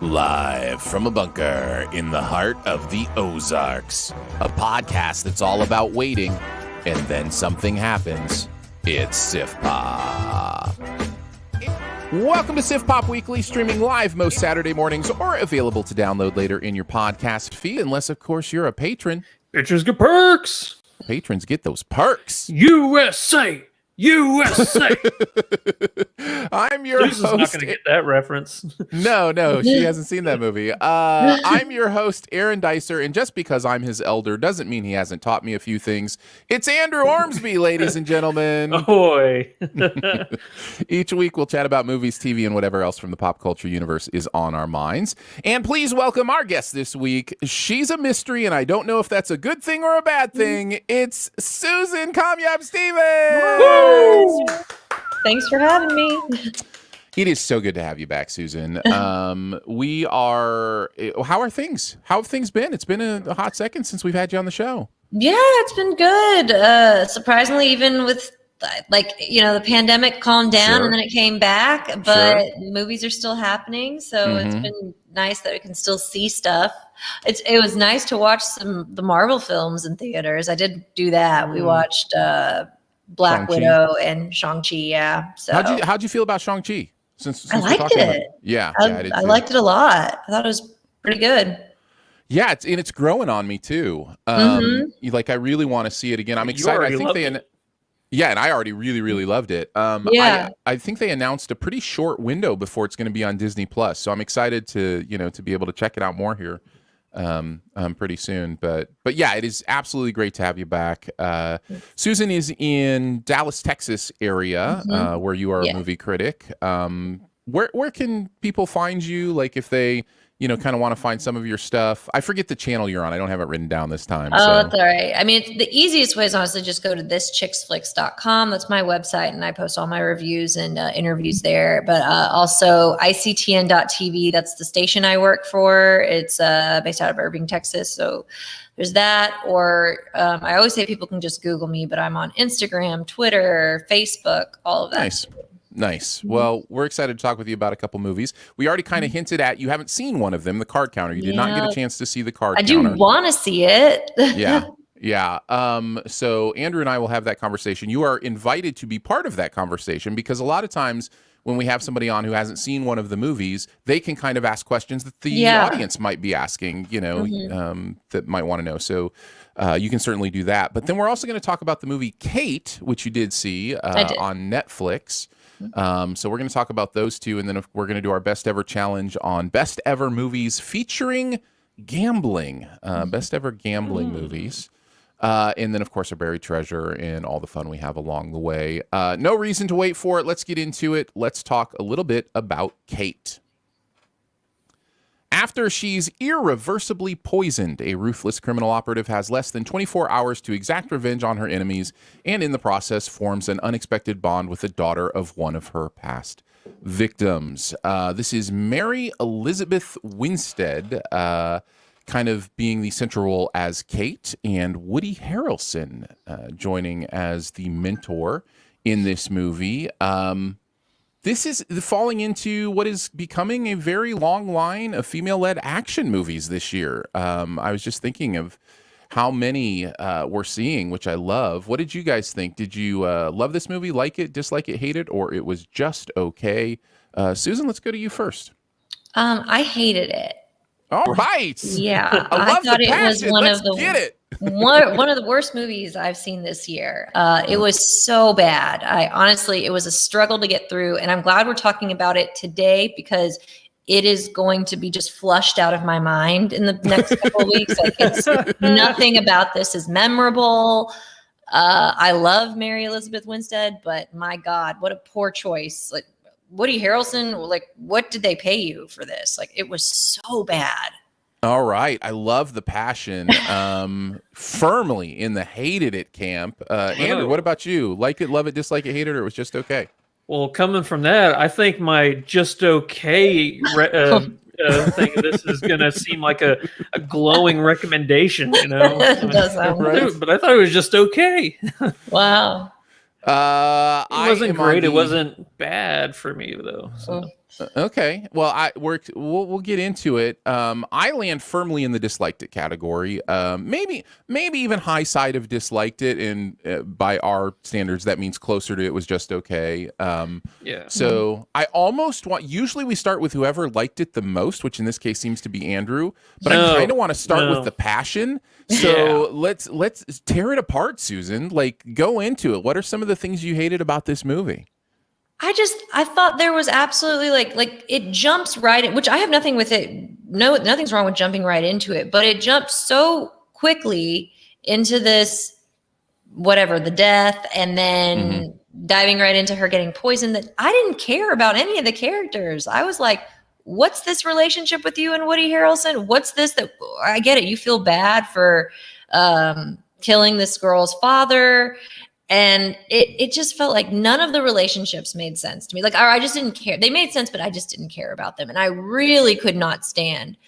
Live from a bunker in the heart of the Ozarks, a podcast that's all about waiting, and then something happens. It's Sif Pop. Welcome to Sif Pop Weekly, streaming live most Saturday mornings or available to download later in your podcast feed, unless, of course, you're a patron. Patrons get perks. Patrons get those perks. USA! USA! I'm your host. Susan's not going to get that reference. No, she hasn't seen that movie. I'm your host, Aaron Dicer, and just because I'm his elder doesn't mean he hasn't taught me a few things. It's Andrew Ormsby, ladies and gentlemen. Ahoy! Each week we'll chat about movies, TV, and whatever else from the pop culture universe is on our minds. And please welcome our guest this week. She's a mystery, and I don't know if that's a good thing or a bad thing. It's Susan Comyab-Stevens! Thanks for having me. It is so good to have you back, Susan. We are. How are things? How have things been? It's been a hot second since we've had you on the show. Yeah, it's been good. Surprisingly, even with the pandemic calmed down and then it came back, but movies are still happening. So it's been nice that we can still see stuff. It was nice to watch the Marvel films in theaters. I did do that. We watched Black Widow and Shang-Chi. Yeah. So how'd you feel about Shang-Chi? Since I liked it. I liked it a lot. I thought it was pretty good. Yeah, it's growing on me too. Like I really want to see it again. I'm excited. I think and I already really, really loved it. I think they announced a pretty short window before it's going to be on Disney Plus. So I'm excited to be able to check it out more here pretty soon. But yeah, it is absolutely great to have you back. Susan is in Dallas, Texas area, where you are a movie critic. Where can people find you? Like if they kind of want to find some of your stuff. I forget the channel you're on. I don't have it written down this time. Oh, that's all right. I mean, the easiest way is honestly just go to thischicksflix.com. That's my website, and I post all my reviews and interviews there. But also ICTN.TV. That's the station I work for. It's based out of Irving, Texas. So there's that. Or I always say people can just Google me, but I'm on Instagram, Twitter, Facebook, all of that. Nice. Well, we're excited to talk with you about a couple movies. We already kind of hinted at you haven't seen one of them, the card counter. You did not get a chance to see the card counter. I do want to see it. Yeah. So Andrew and I will have that conversation. You are invited to be part of that conversation because a lot of times when we have somebody on who hasn't seen one of the movies, they can kind of ask questions that the audience might be asking, that might want to know. So you can certainly do that. But then we're also going to talk about the movie Kate, which you did see on Netflix. So we're going to talk about those two, and then we're going to do our best ever challenge on best ever movies featuring gambling, best ever gambling movies. And then, of course, our buried treasure and all the fun we have along the way. No reason to wait for it. Let's get into it. Let's talk a little bit about Kate. After she's irreversibly poisoned, a ruthless criminal operative has less than 24 hours to exact revenge on her enemies, and in the process forms an unexpected bond with the daughter of one of her past victims. This is Mary Elizabeth Winstead, kind of being the central role as Kate, and Woody Harrelson joining as the mentor in this movie. This is falling into what is becoming a very long line of female-led action movies this year. I was just thinking of how many we're seeing, which I love. What did you guys think? Did you love this movie, like it, dislike it, hate it, or it was just okay? Susan, let's go to you first. I hated it. All right. Yeah, I love thought the it was passion. one Let's of the get it. one of the worst movies I've seen this year. It was so bad. I honestly, it was a struggle to get through, and I'm glad we're talking about it today because it is going to be just flushed out of my mind in the next couple of weeks. Like, it's nothing about this is memorable. I love Mary Elizabeth Winstead, but my God, what a poor choice! Like Woody Harrelson, like what did they pay you for this? Like it was so bad. All right. I love the passion. Firmly in the hated it camp. Andrew, what about you? Like it, love it, dislike it, hate it, or it was just okay? Well, coming from that, I think my just okay thing of this is going to seem like a glowing recommendation, you know? It does sound Right. But I thought it was just okay. wow. It It wasn't great. It wasn't bad for me, though. So. Okay. Well, we'll get into it. I land firmly in the disliked it category. Maybe even high side of disliked it, and by our standards, that means closer to it was just okay. Yeah. So I almost want. Usually we start with whoever liked it the most, which in this case seems to be Andrew. But I kind of want to start with the passion. So let's tear it apart, Susan. Like go into it. What are some of the things you hated about this movie? I thought there was absolutely like it jumps right in, which I have nothing with it. No, nothing's wrong with jumping right into it, but it jumps so quickly into this, whatever, the death, and then diving right into her getting poisoned, that I didn't care about any of the characters. I was like, what's this relationship with you and Woody Harrelson? What's this that I get it. You feel bad for killing this girl's father. And it just felt like none of the relationships made sense to me. Like, I just didn't care. They made sense, but I just didn't care about them. And I really could not stand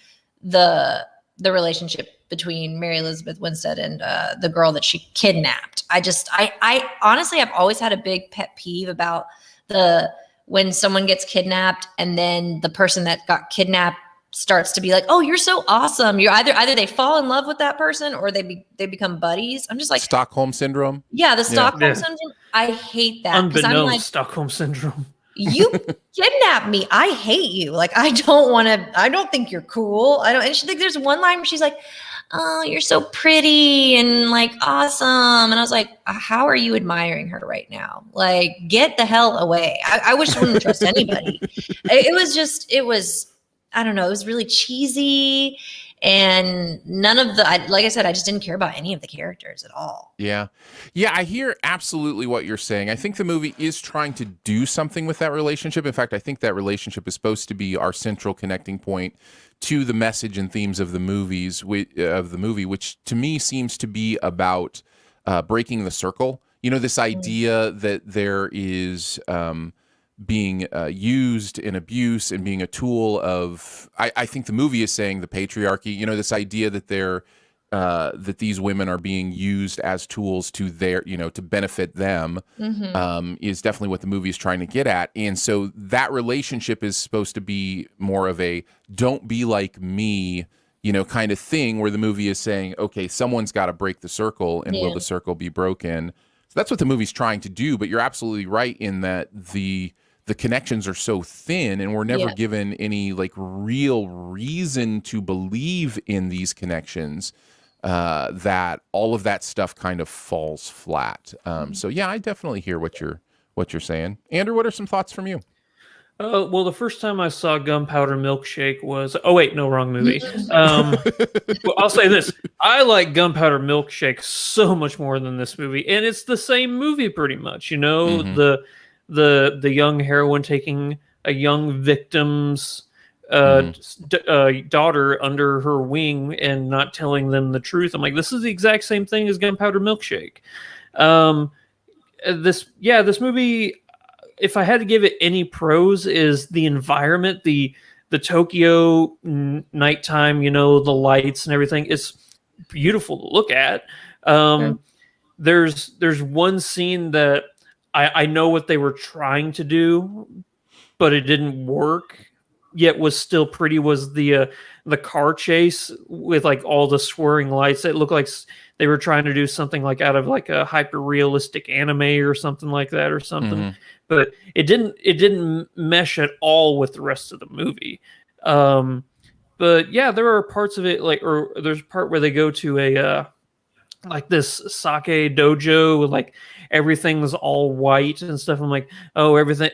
the relationship between Mary Elizabeth Winstead and the girl that she kidnapped. I honestly, I've always had a big pet peeve about when someone gets kidnapped and then the person that got kidnapped starts to be like, oh, you're so awesome. You're either they fall in love with that person or they become buddies. I'm just like Stockholm syndrome. Yeah, the Stockholm syndrome. I hate that. Unbeknownst I'm like, Stockholm syndrome. you kidnapped me. I hate you. Like, I don't think you're cool. And she like there's one line where she's like, oh, you're so pretty and like awesome. And I was like, how are you admiring her right now? Like, get the hell away. I wish I wouldn't trust anybody. It was I don't know. It was really cheesy, and none of like I said, I just didn't care about any of the characters at all. Yeah. I hear absolutely what you're saying. I think the movie is trying to do something with that relationship. In fact, I think that relationship is supposed to be our central connecting point to the message and themes of the movie, which to me seems to be about breaking the circle. You know, this idea that there is being used in abuse and being a tool of, I think the movie is saying the patriarchy, you know, this idea that that these women are being used as tools to to benefit them, is definitely what the movie is trying to get at. And so that relationship is supposed to be more of a don't be like me, kind of thing, where the movie is saying, okay, someone's got to break the circle, and will the circle be broken? So that's what the movie's trying to do. But you're absolutely right in that the connections are so thin, and we're never given any like real reason to believe in these connections, that all of that stuff kind of falls flat. So yeah, I definitely hear what you're saying. Andrew, what are some thoughts from you? Well, the first time I saw Gunpowder Milkshake was... Oh, wait, no, wrong movie. Well, I'll say this. I like Gunpowder Milkshake so much more than this movie. And it's the same movie pretty much, the young heroine taking a young victim's daughter under her wing and not telling them the truth. I'm like, this is the exact same thing as Gunpowder Milkshake. This movie, if I had to give it any pros, is the environment, the Tokyo nighttime, the lights and everything. It's beautiful to look at. There's one scene that I know what they were trying to do, but it didn't work. yet was still pretty was the car chase with like all the swirling lights. It looked like they were trying to do something like out of like a hyper realistic anime or something like that or something. Mhm. But it didn't mesh at all with the rest of the movie. But yeah, there are parts of it or there's a part where they go to a like this sake dojo with like everything's all white and stuff. I'm like, oh, everything.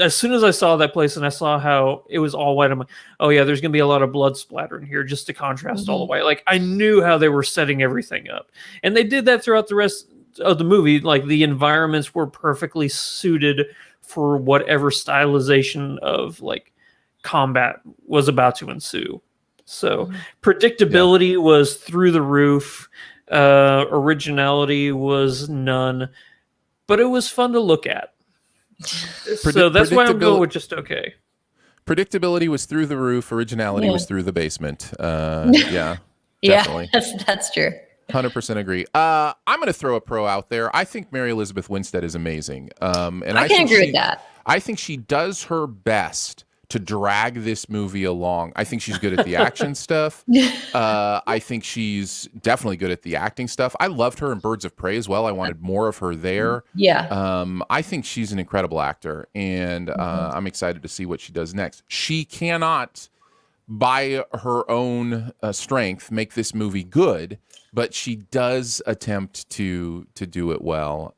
As soon as I saw that place and I saw how it was all white, I'm like, oh yeah, there's gonna be a lot of blood splatter in here just to contrast all the white. Like I knew how they were setting everything up, and they did that throughout the rest of the movie. Like the environments were perfectly suited for whatever stylization of like combat was about to ensue. So predictability was through the roof. Originality was none, but it was fun to look at. So that's why I'm going with just okay. Predictability was through the roof. Originality was through the basement. Yeah, definitely. Yeah, that's true. 100% agree. I'm going to throw a pro out there. I think Mary Elizabeth Winstead is amazing. And I can agree with that. I think she does her best to drag this movie along. I think she's good at the action stuff. I think she's definitely good at the acting stuff. I loved her in Birds of Prey as well. I wanted more of her there. Yeah. I think she's an incredible actor, and I'm excited to see what she does next. She cannot, by her own strength, make this movie good, but she does attempt to do it well.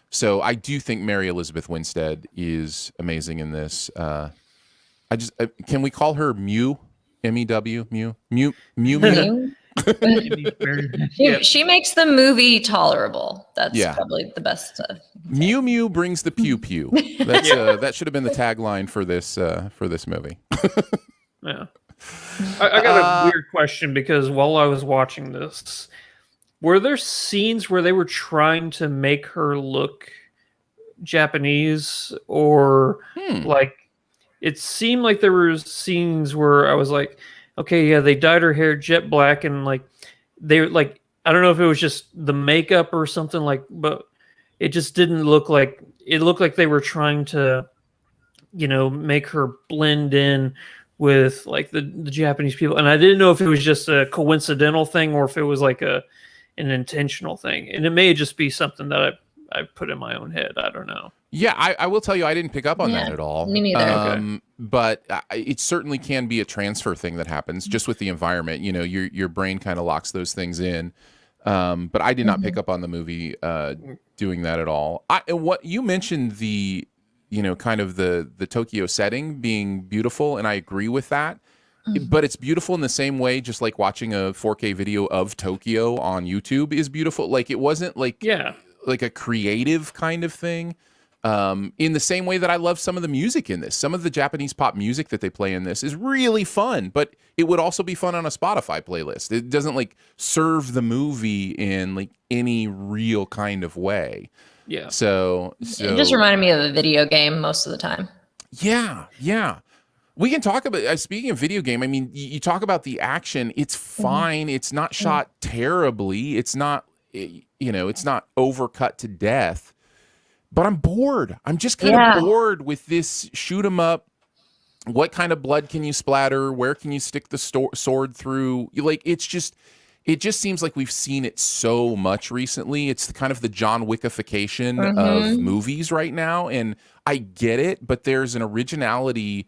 So I do think Mary Elizabeth Winstead is amazing in this. Can we call her Mew? M-E-W? Mew? Mew? Mew? Mew? She makes the movie tolerable. That's probably the best. Mew Mew brings the pew pew. That's that should have been the tagline for this movie. Yeah. I got a weird question because while I was watching this, were there scenes where they were trying to make her look Japanese or like it seemed like there were scenes where I was like, okay, yeah, they dyed her hair jet black and like they like I don't know if it was just the makeup or something like, but it just didn't look like it looked like they were trying to, make her blend in with like the Japanese people. And I didn't know if it was just a coincidental thing or if it was like an intentional thing. And it may just be something that I put in my own head. I don't know. Yeah, I will tell you, I didn't pick up on that at all. Me neither. But it certainly can be a transfer thing that happens just with the environment. Your brain kind of locks those things in. But I did not pick up on the movie doing that at all. And what you mentioned, the kind of the Tokyo setting being beautiful, and I agree with that. But it's beautiful in the same way, just like watching a 4K video of Tokyo on YouTube is beautiful. Like it wasn't like a creative kind of thing. In the same way that I love some of the music in this. Some of the Japanese pop music that they play in this is really fun, but it would also be fun on a Spotify playlist. It doesn't like serve the movie in like any real kind of way. Yeah. So it just reminded me of a video game most of the time. Yeah. We can talk about, speaking of video game, I mean, you talk about the action. It's fine. It's not shot terribly. It's not, it's not overcut to death. But I'm bored. I'm just kind of bored with this shoot 'em up. What kind of blood can you splatter? Where can you stick the sword through? Like, it just seems like we've seen it so much recently. It's kind of the John Wickification of movies right now. And I get it, but there's an originality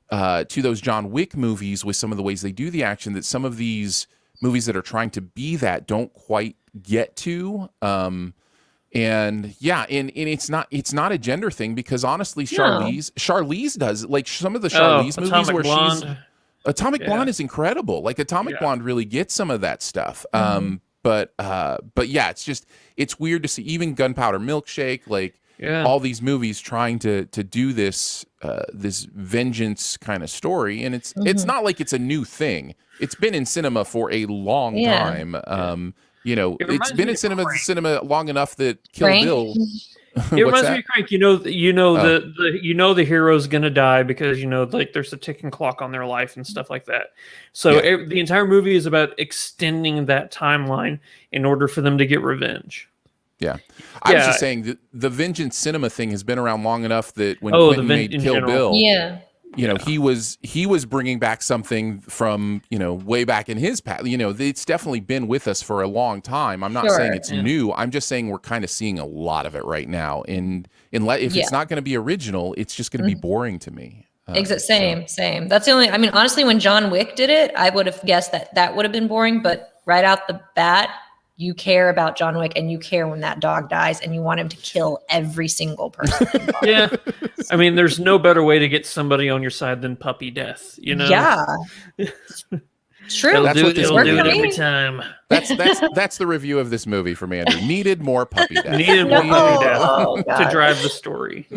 to those John Wick movies with some of the ways they do the action that some of these movies that are trying to be that don't quite get to. And it's not a gender thing because honestly, Charlize does like some of the Charlize movies where she's Atomic Blonde is incredible. Like Atomic Blonde really gets some of that stuff. But yeah, it's weird to see even Gunpowder Milkshake, like all these movies trying to do this vengeance kind of story, and it's not like it's a new thing. It's been in cinema for a long time. It's been in cinema long enough that Kill Bill. It reminds me of Crank. The hero's gonna die because like there's a ticking clock on their life and stuff like that. So the entire movie is about extending that timeline in order for them to get revenge. Yeah, I was just saying that the vengeance cinema thing has been around long enough that when Quentin made Kill Bill, you know, he was bringing back something from, you know, way back in his past. You know, it's definitely been with us for a long time. I'm not saying it's new. I'm just saying we're kind of seeing a lot of it right now. And if it's not going to be original, it's just going to be boring to me. Same. That's the only, I mean, honestly, when John Wick did it, I would have guessed that would have been boring, but right out the bat, you care about John Wick and you care when that dog dies and you want him to kill every single person. Yeah. I mean, there's no better way to get somebody on your side than puppy death, you know? Yeah. True. It'll That's do what this it movie every is. time. That's the review of this movie from Andrew. Needed more puppy death. Needed more puppy death Oh, to God. drive the story.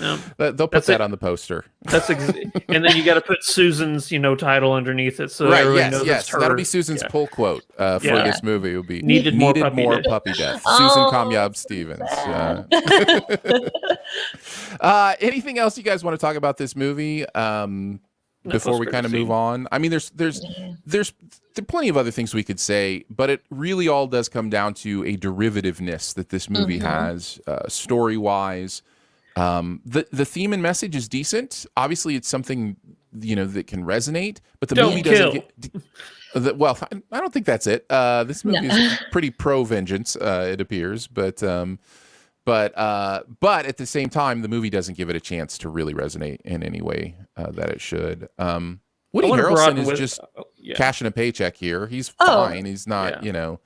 No, They'll put that on the poster. And then you got to put Susan's, you know, title underneath it, so Right? everybody knows Yes. it's her. That'll be Susan's pull quote for Yeah. this movie. It would be Needed more puppy death. Oh, Susan Kamyab Stevens. Anything else you guys want to talk about this movie? Before we kind of move on, I mean, there's plenty of other things we could say, but it really all does come down to a derivativeness that this movie has, story wise. The theme and message is decent. Obviously, it's something, you know, that can resonate, but the movie doesn't get. Well, I don't think that's it. This movie is pretty pro vengeance, it appears, but at the same time, the movie doesn't give it a chance to really resonate in any way that it should. Woody Harrelson is just cashing a paycheck here. He's fine. He's not, you know.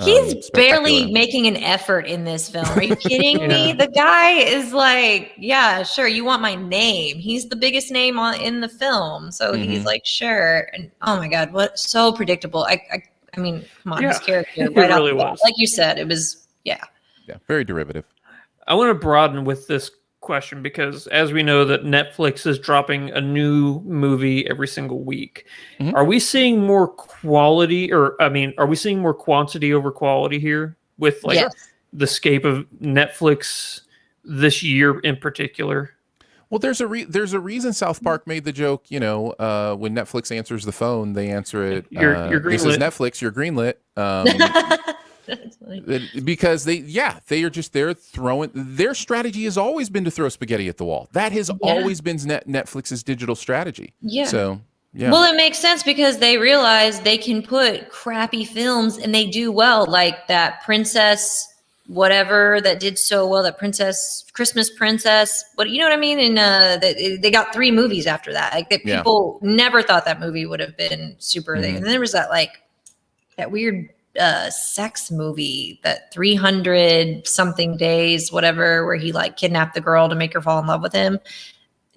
He's barely making an effort in this film. Are you kidding me? The guy is like, yeah, sure. You want my name? He's the biggest name in the film, so he's like, sure. And oh my God, what so predictable. I mean, come on, his character right really off the bat, was. like you said, it was very derivative. I want to broaden with this question because, as we know, that Netflix is dropping a new movie every single week. Are we seeing more quality, are we seeing more quantity over quality here with like the scape of Netflix this year in particular? Well, there's a reason South Park made the joke. You know, when Netflix answers the phone, they answer it. You're this is greenlit. Netflix. You're greenlit. Because they're throwing. Their strategy has always been to throw spaghetti at the wall. That has always been Netflix's digital strategy. Yeah. So yeah. Well, it makes sense because they realize they can put crappy films and they do well, like that Princess whatever that did so well, that Christmas Princess. But you know what I mean? And they got 3 movies after that. Like that people never thought that movie would have been super. And then there was that weird sex movie, that 300 something days, whatever, where he like kidnapped the girl to make her fall in love with him.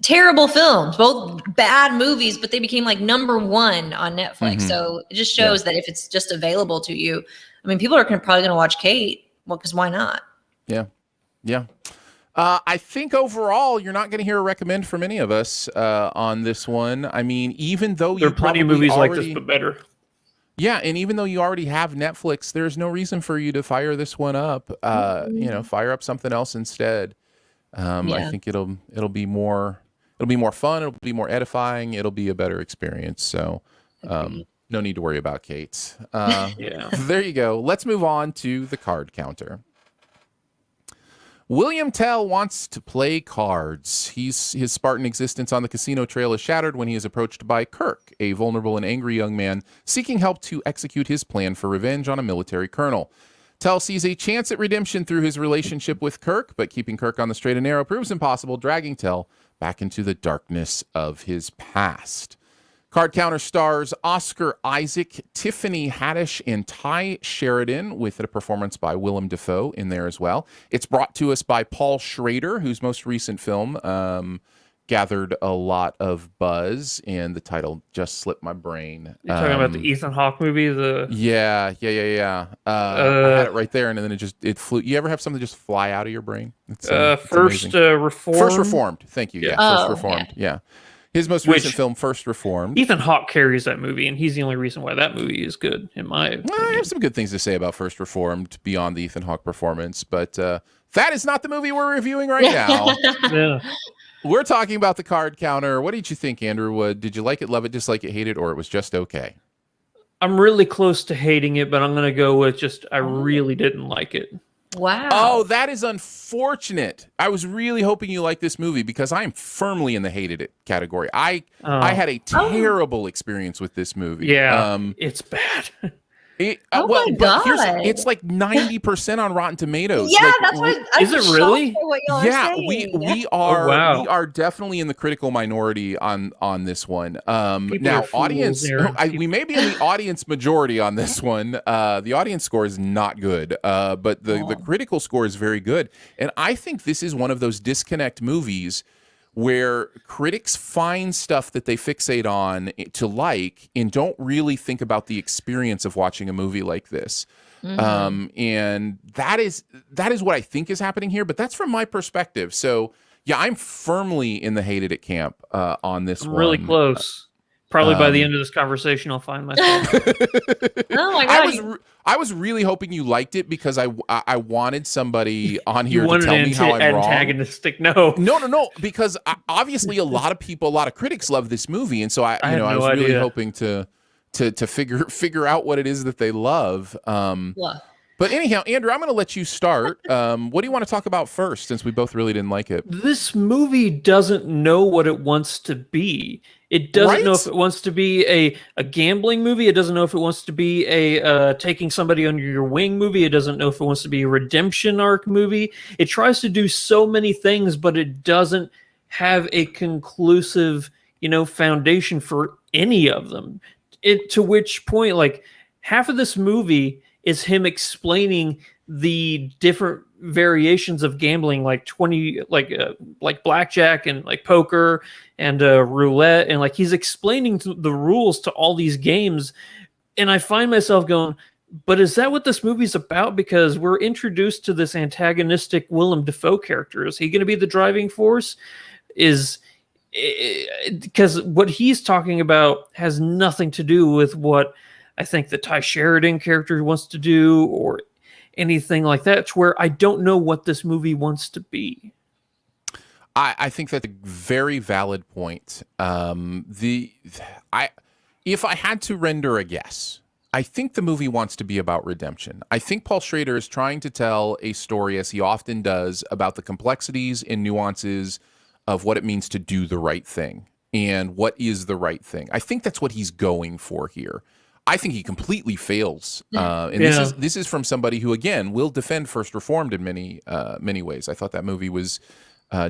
Terrible films, both bad movies, but they became like #1 on Netflix. So it just shows that if it's just available to you, I mean, people are probably going to watch Kate. Well, because why not? Yeah. I think overall, you're not going to hear a recommend from any of us on this one. I mean, even though there are plenty of movies like this, but better. Yeah, and even though you already have Netflix, there's no reason for you to fire this one up. You know, fire up something else instead. I think it'll be more fun. It'll be more edifying. It'll be a better experience. So, no need to worry about Kate. There you go. Let's move on to the card counter. William Tell wants to play cards. His Spartan existence on the casino trail is shattered when he is approached by Kirk, a vulnerable and angry young man seeking help to execute his plan for revenge on a military colonel. Tell sees a chance at redemption through his relationship with Kirk, but keeping Kirk on the straight and narrow proves impossible, dragging Tell back into the darkness of his past. Card Counter stars Oscar Isaac, Tiffany Haddish, and Ty Sheridan, with a performance by Willem Dafoe in there as well. It's brought to us by Paul Schrader, whose most recent film gathered a lot of buzz, and the title just slipped my brain. You're talking about the Ethan Hawke movie? Yeah. I had it right there, and then it flew. You ever have something just fly out of your brain? It's First Reformed. First Reformed. Thank you. Yeah, First Reformed. Yeah. His most recent film, First Reformed. Ethan Hawke carries that movie, and he's the only reason why that movie is good, in my opinion. I have some good things to say about First Reformed beyond the Ethan Hawke performance, but that is not the movie we're reviewing right now. We're talking about the card counter. What did you think, Andrew? Did you like it, love it, dislike it, hate it, or it was just okay? I'm really close to hating it, but I'm going to go with just I really didn't like it. Wow. Oh, that is unfortunate. I was really hoping you liked this movie because I'm firmly in the hated it category. I had a terrible experience with this movie. Yeah, it's bad. Oh my God. It's like 90% on Rotten Tomatoes. Yeah, Like, that's what I'm Is it shocked really? by what y'all are yeah, saying. we Oh, wow. we are definitely in the critical minority on this one. People Now, are fools, audience, Aaron. we may be in the audience majority on this one. The audience score is not good, but the critical score is very good. And I think this is one of those disconnect movies where critics find stuff that they fixate on to like and don't really think about the experience of watching a movie like this. And that is what I think is happening here, but that's from my perspective. So yeah, I'm firmly in the hated it camp on this one. Really close. Probably by the end of this conversation, I'll find myself. Oh my God. I was really hoping you liked it because I wanted somebody on You here to wanted tell me how I'm wrong. antagonistic. No. No, because obviously a lot of critics love this movie, and so I was really idea. hoping to figure out what it is that they love. But anyhow, Andrew, I'm going to let you start. What do you want to talk about first, since we both really didn't like it? This movie doesn't know what it wants to be. It doesn't know if it wants to be a gambling movie. It doesn't know if it wants to be a taking somebody under your wing movie. It doesn't know if it wants to be a redemption arc movie. It tries to do so many things, but it doesn't have a conclusive, foundation for any of them. To which point, like, half of this movie is him explaining the different variations of gambling, like like blackjack and like poker and roulette, and like he's explaining the rules to all these games, and I find myself going, but is that what this movie's about? Because we're introduced to this antagonistic Willem Dafoe character. Is he going to be the driving force? Because what he's talking about has nothing to do with what I think the Ty Sheridan character wants to do or anything like that, to where I don't know what this movie wants to be. I think that's a very valid point. If I had to render a guess, I think the movie wants to be about redemption. I think Paul Schrader is trying to tell a story, as he often does, about the complexities and nuances of what it means to do the right thing and what is the right thing. I think that's what he's going for here. I think he completely fails, this is from somebody who, again, will defend First Reformed in many ways. I thought that movie was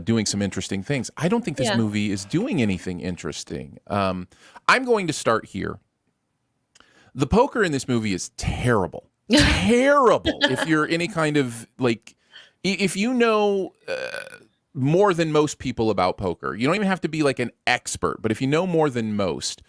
doing some interesting things. I don't think this movie is doing anything interesting. I'm going to start here. The poker in this movie is terrible, terrible. If you're any kind of if you know more than most people about poker, you don't even have to be like an expert, but if you know more than most,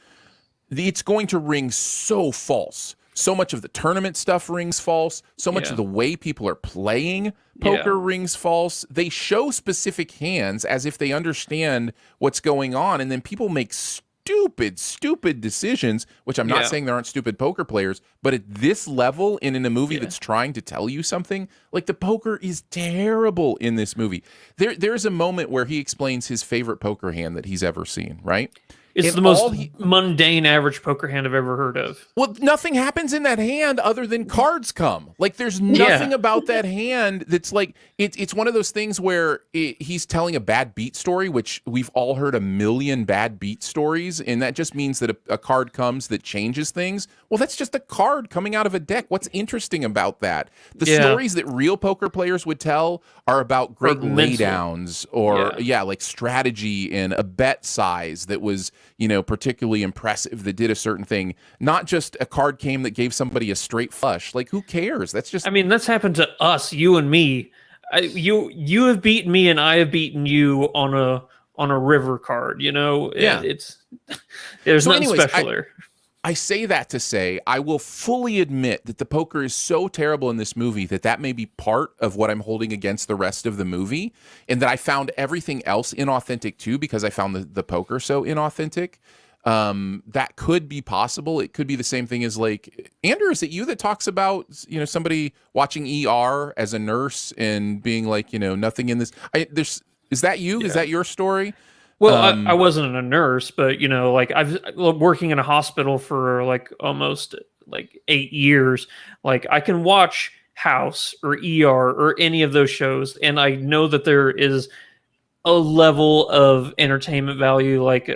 it's going to ring so false. So much of the tournament stuff rings false. So much of the way people are playing poker rings false. They show specific hands as if they understand what's going on, and then people make stupid decisions, which I'm not saying there aren't stupid poker players, but at this level in a movie that's trying to tell you something, like the poker is terrible in this movie. There's a moment where he explains his favorite poker hand that he's ever seen, right? It's the most mundane average poker hand I've ever heard of. Well, nothing happens in that hand other than cards come. Like, there's nothing about that hand that's like, it's one of those things where he's telling a bad beat story, which we've all heard a million bad beat stories, and that just means that a card comes that changes things. Well, that's just a card coming out of a deck. What's interesting about that? The stories that real poker players would tell are about great laydowns or, like strategy and a bet size that was, particularly impressive, that did a certain thing, not just a card game that gave somebody a straight flush. Like, who cares? That's just, that's happened to us, you and me. You have beaten me and I have beaten you on a river card, it's there's nothing special there. I say that to say I will fully admit that the poker is so terrible in this movie that may be part of what I'm holding against the rest of the movie, and that I found everything else inauthentic too because I found the poker so inauthentic. That could be possible. It could be the same thing as, like, Andrew, is it you that talks about, somebody watching ER as a nurse and being like, nothing in this. Is that you? Yeah. Is that your story? Well, I wasn't a nurse, but I've working in a hospital for almost 8 years. Like, I can watch House or ER or any of those shows, and I know that there is a level of entertainment value. Like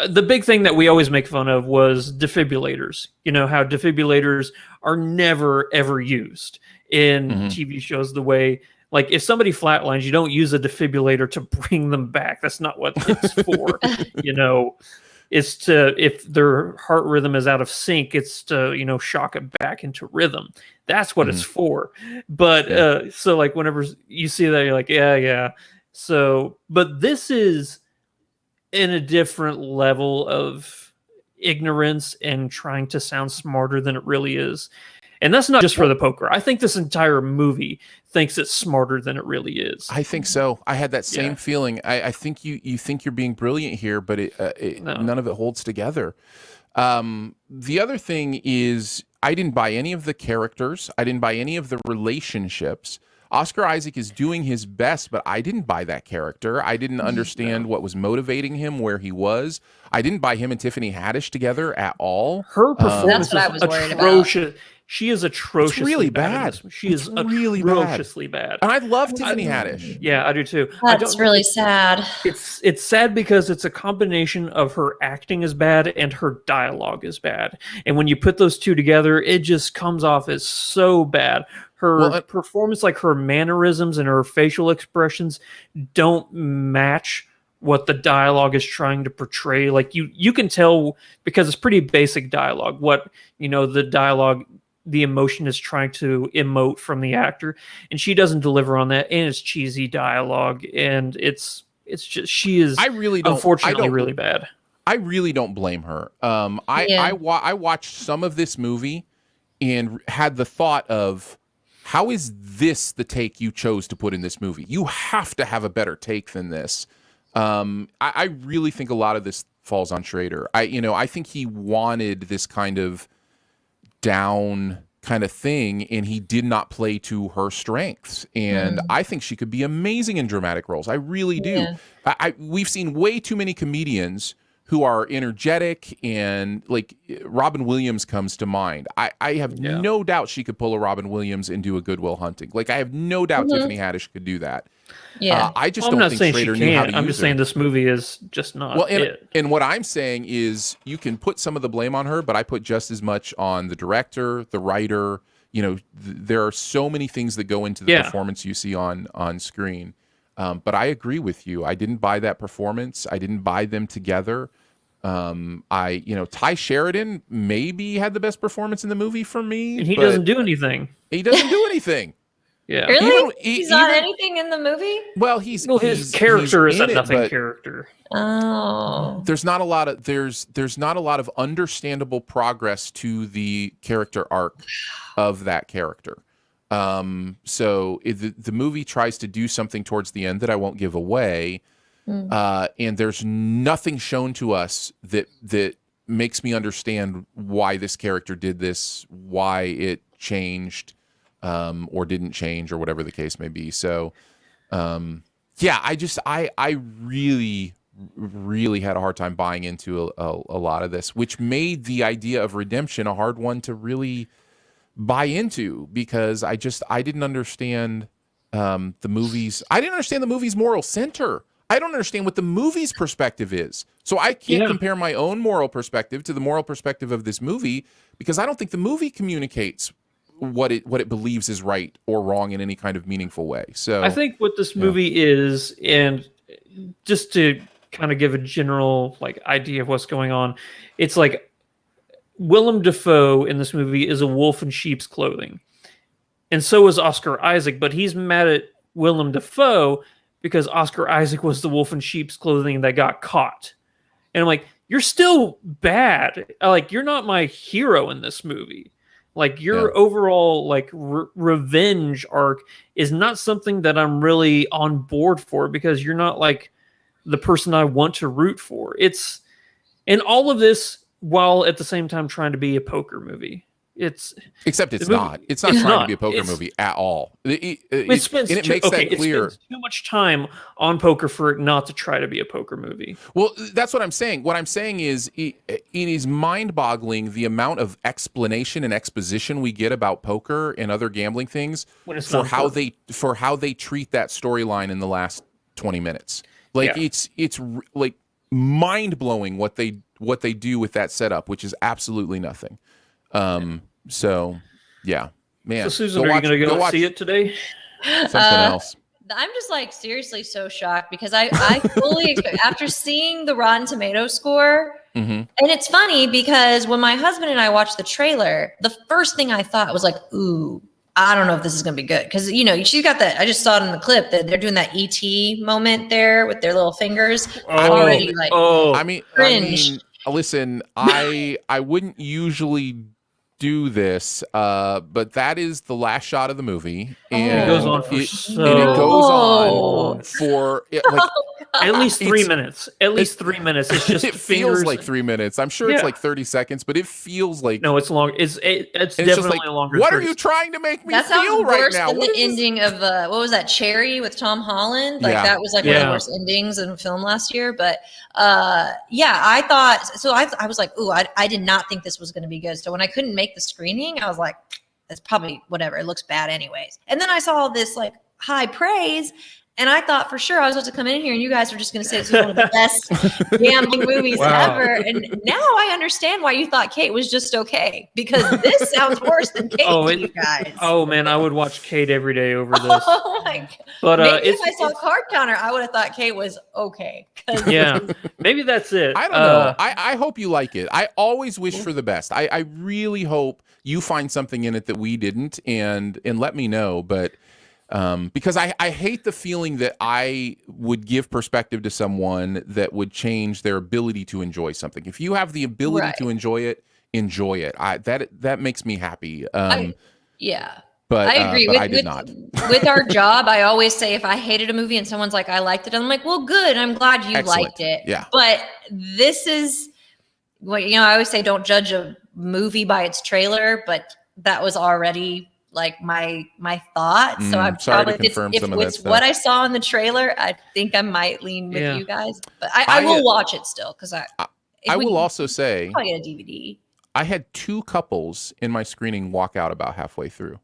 the big thing that we always make fun of was defibrillators. You know how defibrillators are never ever used in TV shows. The way, like, if somebody flatlines, you don't use a defibrillator to bring them back. That's not what it's for. You know, it's to, if their heart rhythm is out of sync, it's to, you know, shock it back into rhythm. That's what it's for. But so like whenever you see that, you're like, yeah. So, but this is in a different level of ignorance and trying to sound smarter than it really is. And that's not just for the poker. I think this entire movie thinks it's smarter than it really is. I think so. I had that same feeling. I think you think you're being brilliant here, but none of it holds together. The other thing is, I didn't buy any of the characters. I didn't buy any of the relationships. Oscar Isaac is doing his best, but I didn't buy that character. I didn't understand what was motivating him, where he was. I didn't buy him and Tiffany Haddish together at all. Her performance that's what I was worried atrocious. About. She is It's atrociously really bad. She is really atrociously bad. And I love Tiffany Haddish. Yeah, I do too. That's really sad. It's sad because it's a combination of her acting is bad and her dialogue is bad. And when you put those two together, it just comes off as so bad. Her performance, like her mannerisms and her facial expressions, don't match what the dialogue is trying to portray. Like you can tell, because it's pretty basic dialogue, what, you know, the dialogue, the emotion is trying to emote from the actor, and she doesn't deliver on that, and it's cheesy dialogue, and it's just, she is unfortunately really bad. I really don't blame her. I watched some of this movie and had the thought of, how is this the take you chose to put in this movie? You have to have a better take than this. I really think a lot of this falls on Schrader. I think he wanted this kind of down kind of thing, and he did not play to her strengths. And I think she could be amazing in dramatic roles. I really do. We've seen way too many comedians who are energetic, and like Robin Williams comes to mind. I have no doubt she could pull a Robin Williams and do a Good Will Hunting. Like, I have no doubt Tiffany Haddish could do that. Yeah, I just don't think Schrader knew how to use her. I'm just saying this movie is just not it. And what I'm saying is, you can put some of the blame on her, but I put just as much on the director, the writer. You know, there are so many things that go into the performance you see on screen. But I agree with you. I didn't buy that performance. I didn't buy them together. Ty Sheridan maybe had the best performance in the movie for me. And he doesn't do anything. He doesn't do anything. Yeah. Really? He's not anything in the movie? Well, his character is a nothing character. Oh. There's not a lot of understandable progress to the character arc of that character. So the movie tries to do something towards the end that I won't give away. And there's nothing shown to us that makes me understand why this character did this, why it changed, or didn't change, or whatever the case may be. So, I really, really had a hard time buying into a lot of this, which made the idea of redemption a hard one to really buy into, because I didn't understand the movie's. I didn't understand the movie's moral center. I don't understand what the movie's perspective is. So I can't compare my own moral perspective to the moral perspective of this movie, because I don't think the movie communicates what it believes is right or wrong in any kind of meaningful way. So I think what this movie is, and just to kind of give a general idea of what's going on, it's like Willem Dafoe in this movie is a wolf in sheep's clothing. And so is Oscar Isaac, but he's mad at Willem Dafoe because Oscar Isaac was the wolf in sheep's clothing that got caught. And I'm like, you're still bad. You're not my hero in this movie. Your overall revenge arc is not something that I'm really on board for, because you're not the person I want to root for. And all of this while at the same time trying to be a poker movie. Except it's the movie- not. It's not it's trying to not. be a poker It's- movie at all. It spends and it too, makes that it clear. spends too much time on poker for it not to try to be a poker movie. Well, that's what I'm saying. What I'm saying is it is mind-boggling the amount of explanation and exposition we get about poker and other gambling things When it's for not how important. they treat that storyline in the last 20 minutes. Like Yeah. it's like mind-blowing what they do with that setup, which is absolutely nothing. So yeah, man. So Susan, are you going to go watch see it today? something else? I'm just like seriously so shocked because I fully expect after seeing the Rotten Tomato score. Mm-hmm. And it's funny because when my husband and I watched the trailer, the first thing I thought was like, ooh, I don't know if this is going to be good. Because, you know, she's got that. I just saw it in the clip that they're doing that ET moment there with their little fingers. Already like, I mean, listen, I wouldn't usually do this, but that is the last shot of the movie, and It goes on for and it so goes Oh. on for like at least 3 It's- minutes. At least 3 minutes. It's just it fingers. feels like 3 minutes. I'm sure it's Yeah. like 30 seconds, but it feels like No, it's long. It's it's definitely just like, longer. what than are you 30 trying to make me that sounds feel right worse now? than What the is this? ending of what was that, Cherry with Tom Holland? Like Yeah. that was like one of Yeah. the worst endings in film last year. But yeah, I thought so. I was like, ooh, I did not think this was going to be good. So when I couldn't make the screening, I was like, it's probably whatever. It looks bad anyways. And then I saw this like high praise. And I thought for sure I was about to come in here and you guys were just going to say this is one of the best gambling movies Wow. ever. And now I understand why you thought Kate was just okay, because this sounds worse than Kate to you guys. Oh man, I would watch Kate every day over this. Oh my God. But Maybe it's if I saw Card Counter, I would have thought Kate was okay. 'Cause yeah, maybe that's it. I don't know. I hope you like it. I always wish for the best. I really hope you find something in it that we didn't, and let me know. But because I hate the feeling that I would give perspective to someone that would change their ability to enjoy something. If you have the ability Right. to enjoy it, enjoy it. That makes me happy. yeah. But I agree. but I did not. With our job, I always say if I hated a movie and someone's like, I liked it, I'm like, well, good. I'm glad you Excellent. liked it. Yeah. But this is what, you know, I always say don't judge a movie by its trailer, but that was already like my thought. So I'm sorry to probably confirm if some of that it's stuff. what I saw in the trailer, I think I might lean with Yeah. you guys. But I will watch it still because I will also say probably get a DVD. I had 2 couples in my screening walk out about halfway through.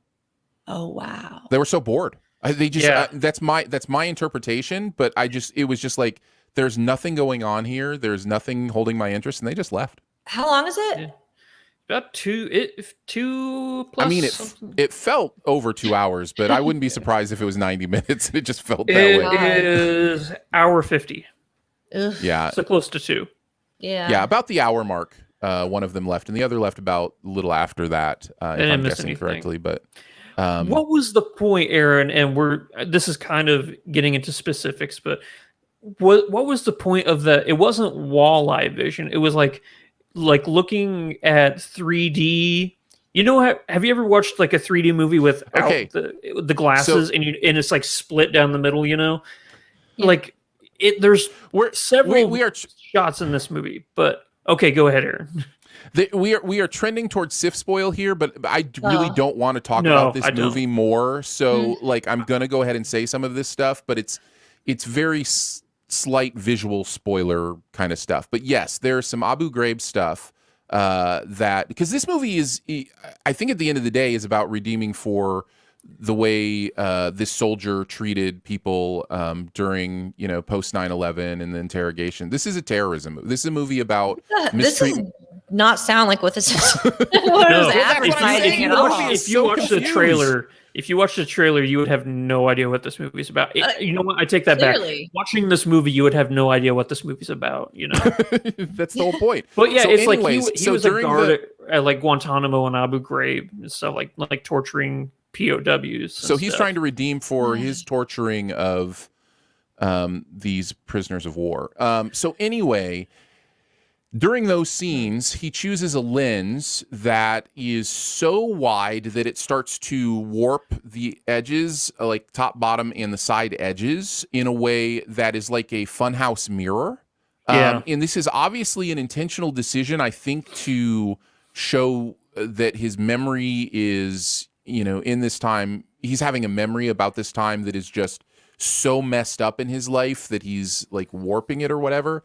Oh wow. They were so bored. They just Yeah. that's my interpretation. But it was just like there's nothing going on here. There's nothing holding my interest, and they just left. How long is it? Yeah. About 2 plus. I mean, something. it felt over 2 hours, but I wouldn't be surprised if it was 90 minutes. It just felt that It way. is hour 50, Ugh. Yeah, so close to 2. yeah, about the hour mark. One of them left, and the other left about a little after that, if didn't I'm miss guessing anything. correctly. But What was the point, Aaron? And this is kind of getting into specifics, but what was the point of the? It wasn't walleye vision. It was like looking at 3D. You know, have you ever watched like a 3D movie without Okay. the glasses and it's like split down the middle? You know, like there's several we are shots in this movie, but okay, go ahead, Aaron. we are trending towards SIF spoil here, but I really don't want to talk No, about this I don't. movie more. So like I'm gonna go ahead and say some of this stuff, but it's very slight visual spoiler kind of stuff. But yes, there's some Abu Ghraib stuff that because this movie is, I think at the end of the day, is about redeeming for the way this soldier treated people during, post 9/11 and the interrogation. This is a terrorism movie. This is a movie about This does mistreatment. not sound like what this is. What No, is advertising at saying. all? Movie is If you so watch the confused. trailer, you would have no idea what this movie's about. You know what? I take that Clearly. back. Watching this movie, you would have no idea what this movie's about. You know. That's the whole point. But yeah, So it's anyways, like he so was a during guard at like Guantanamo and Abu Ghraib and stuff, like torturing POWs. So he's trying to redeem for his torturing of these prisoners of war. So anyway, during those scenes, he chooses a lens that is so wide that it starts to warp the edges, like top, bottom, and the side edges in a way that is like a funhouse mirror. Yeah. And this is obviously an intentional decision, I think, to show that his memory is, in this time, he's having a memory about this time that is just so messed up in his life that he's like warping it or whatever.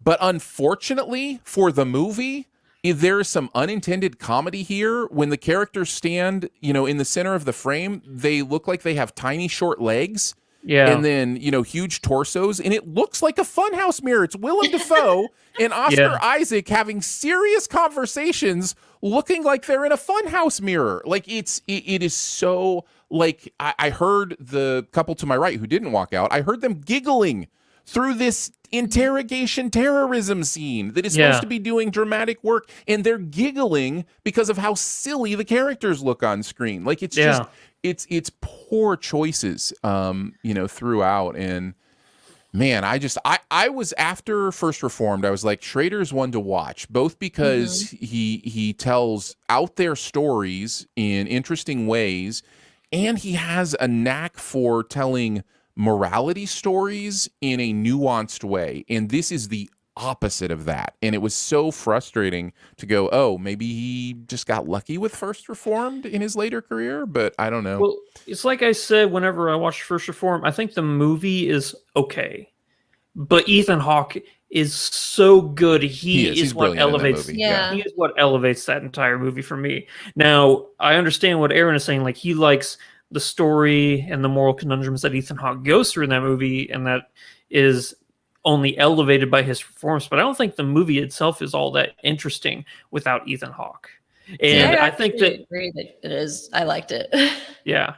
But unfortunately for the movie, there is some unintended comedy here. When the characters stand, in the center of the frame, they look like they have tiny short legs. Yeah. And then, huge torsos. And it looks like a funhouse mirror. It's Willem Dafoe and Oscar Isaac having serious conversations looking like they're in a funhouse mirror. Like it is so like I heard the couple to my right who didn't walk out. I heard them giggling through this interrogation terrorism scene that is supposed to be doing dramatic work. And they're giggling because of how silly the characters look on screen. Like it's just... It's poor choices, throughout. And man, I was after First Reformed, I was like, Schrader's one to watch, both because he tells out there stories in interesting ways, and he has a knack for telling morality stories in a nuanced way. And this is the opposite of that. And it was so frustrating to go, oh, maybe he just got lucky with First Reformed in his later career, but I don't know. Well, it's like I said, whenever I watched First Reformed, I think the movie is okay, but Ethan Hawke is so good. He's what elevates. He is what elevates that entire movie for me. Now, I understand what Aaron is saying. Like, he likes the story and the moral conundrums that Ethan Hawke goes through in that movie, and that is only elevated by his performance, but I don't think the movie itself is all that interesting without Ethan Hawke. And I think that agree that it is. I liked it. Yeah.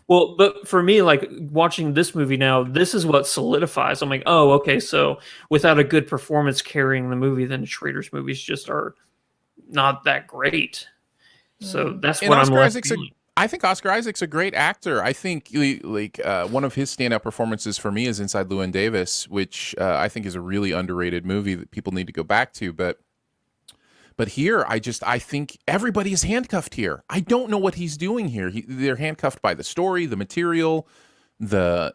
Well, but for me, like watching this movie now, this is what solidifies. I'm like, oh, okay. So without a good performance carrying the movie, then Schrader's movies just are not that great. So that's what I'm left feeling. I think Oscar Isaac's a great actor. I think one of his standout performances for me is Inside Llewyn Davis, which I think is a really underrated movie that people need to go back to. But here, I think everybody is handcuffed here. I don't know what he's doing here. They're handcuffed by the story, the material, the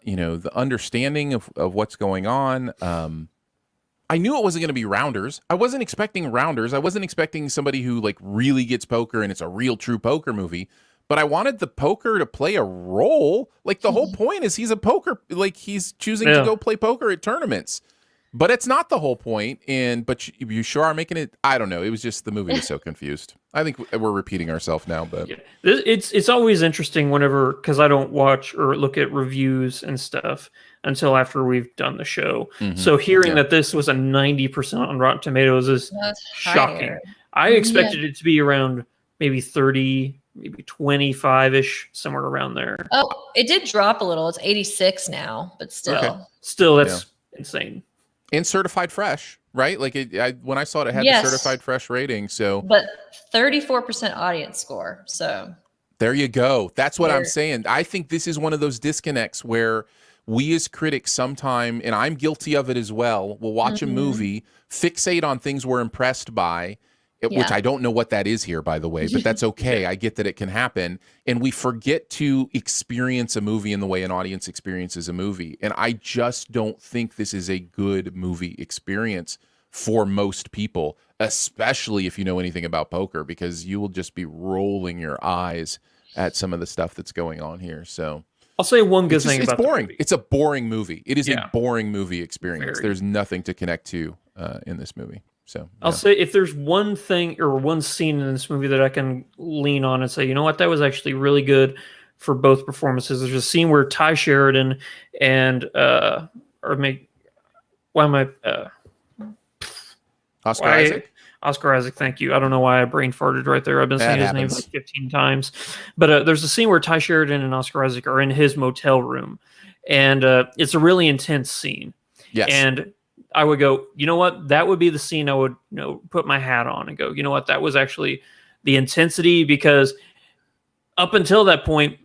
understanding of what's going on. I knew it wasn't going to be Rounders. I wasn't expecting Rounders. I wasn't expecting somebody who like really gets poker and it's a real true poker movie. But I wanted the poker to play a role. Like the whole point is he's a poker, like he's choosing to go play poker at tournaments. But it's not the whole point. But you sure are making it. I don't know. It was just the movie was so confused. I think we're repeating ourselves now. But it's always interesting whenever, because I don't watch or look at reviews and stuff until after we've done the show. So hearing that this was a 90% on Rotten Tomatoes is shocking. I expected it to be around maybe 30. Maybe 25-ish, somewhere around there. Oh, it did drop a little. It's 86 now, but still. Okay. Still, that's insane. And certified fresh, right? Like when I saw it, it had the certified fresh rating. So, but 34% audience score. So there you go. That's what I'm saying. I think this is one of those disconnects where we as critics sometime, and I'm guilty of it as well, will watch a movie, fixate on things we're impressed by, which I don't know what that is here, by the way, but that's okay. I get that it can happen. And we forget to experience a movie in the way an audience experiences a movie. And I just don't think this is a good movie experience for most people, especially if you know anything about poker, because you will just be rolling your eyes at some of the stuff that's going on here. So I'll say one good thing about boring. The movie. It's a boring movie. It is a boring movie experience. Very. There's nothing to connect to in this movie. So I'll say if there's one thing or one scene in this movie that I can lean on and say, you know what, that was actually really good for both performances. There's a scene where Ty Sheridan and Oscar Isaac. Oscar Isaac, thank you. I don't know why I brain farted right there. I've been saying his name like 15 times. But there's a scene where Ty Sheridan and Oscar Isaac are in his motel room. And it's a really intense scene. Yes. And I would go, you know what? That would be the scene I would put my hat on and go, you know what? That was actually the intensity, because up until that point,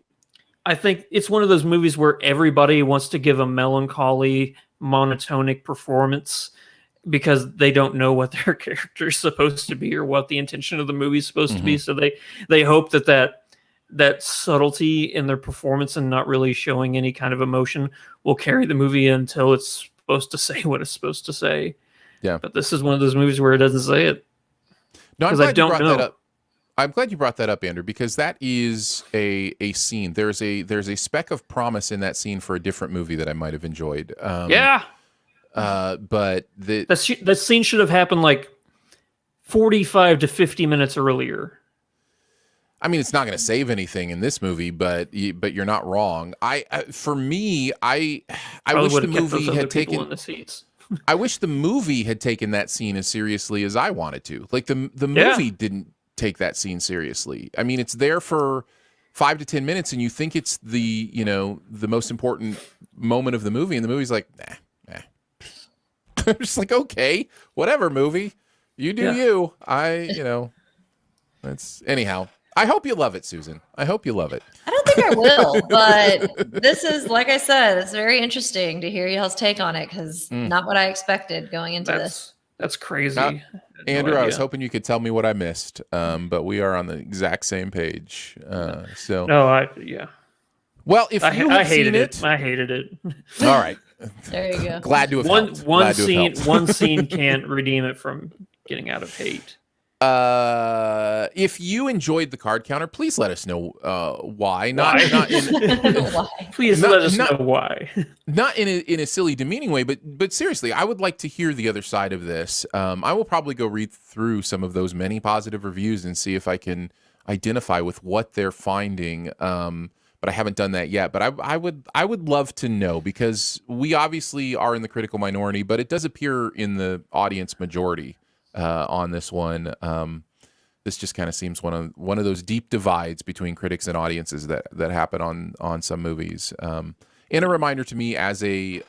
I think it's one of those movies where everybody wants to give a melancholy, monotonic performance because they don't know what their character is supposed to be or what the intention of the movie is supposed to be. So they hope that subtlety in their performance and not really showing any kind of emotion will carry the movie until it's supposed to say what it's supposed to say. Yeah. But this is one of those movies where it doesn't say it. No, I'm glad you brought that up. I'm glad you brought that up, Andrew, because that is a scene. There's a speck of promise in that scene for a different movie that I might have enjoyed. Yeah. But That scene should have happened like 45 to 50 minutes earlier. I mean, it's not going to save anything in this movie, but you're not wrong. For me, I wish the movie had taken in the seats. I wish the movie had taken that scene as seriously as I wanted to. Like the movie didn't take that scene seriously. I mean, it's there for 5 to 10 minutes, and you think it's the most important moment of the movie, and the movie's like, nah. I'm just like, okay, whatever, movie, you do you. That's anyhow. I hope you love it, Susan. I hope you love it. I don't think I will, but this is, like I said, it's very interesting to hear y'all's take on it because not what I expected going into this. That's crazy. Andrew, I was hoping you could tell me what I missed, but we are on the exact same page. So Well, if I have hated seen it. I hated it. All right. There you go. Glad to have helped. One scene can't redeem it from getting out of hate. If you enjoyed the card counter, please let us know why. Please let us know why. Not in a silly, demeaning way, but seriously, I would like to hear the other side of this. I will probably go read through some of those many positive reviews and see if I can identify with what they're finding. But I haven't done that yet. But I would love to know, because we obviously are in the critical minority, but it does appear in the audience majority on this one. This just kind of seems one of those deep divides between critics and audiences that happen on some movies. And a reminder to me as a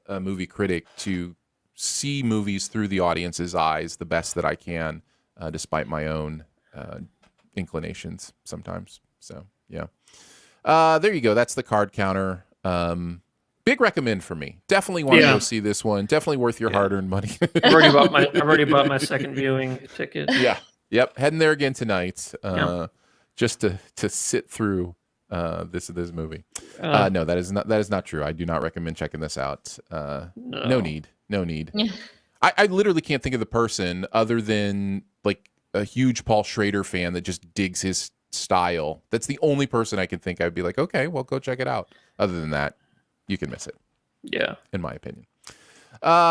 movie critic to see movies through the audience's eyes the best that I can, despite my own inclinations sometimes. So yeah. There you go. That's the card counter. Big recommend for me. Definitely want to go see this one. Definitely worth your hard-earned money. I've already bought my second viewing ticket. Yeah. Yep. Heading there again tonight. Just to sit through this movie. No, that is not true. I do not recommend checking this out. No need. Yeah. I literally can't think of the person other than like a huge Paul Schrader fan that just digs his style. That's the only person I can think I'd be like, okay, well, go check it out. Other than that, you can miss it. Yeah. In my opinion.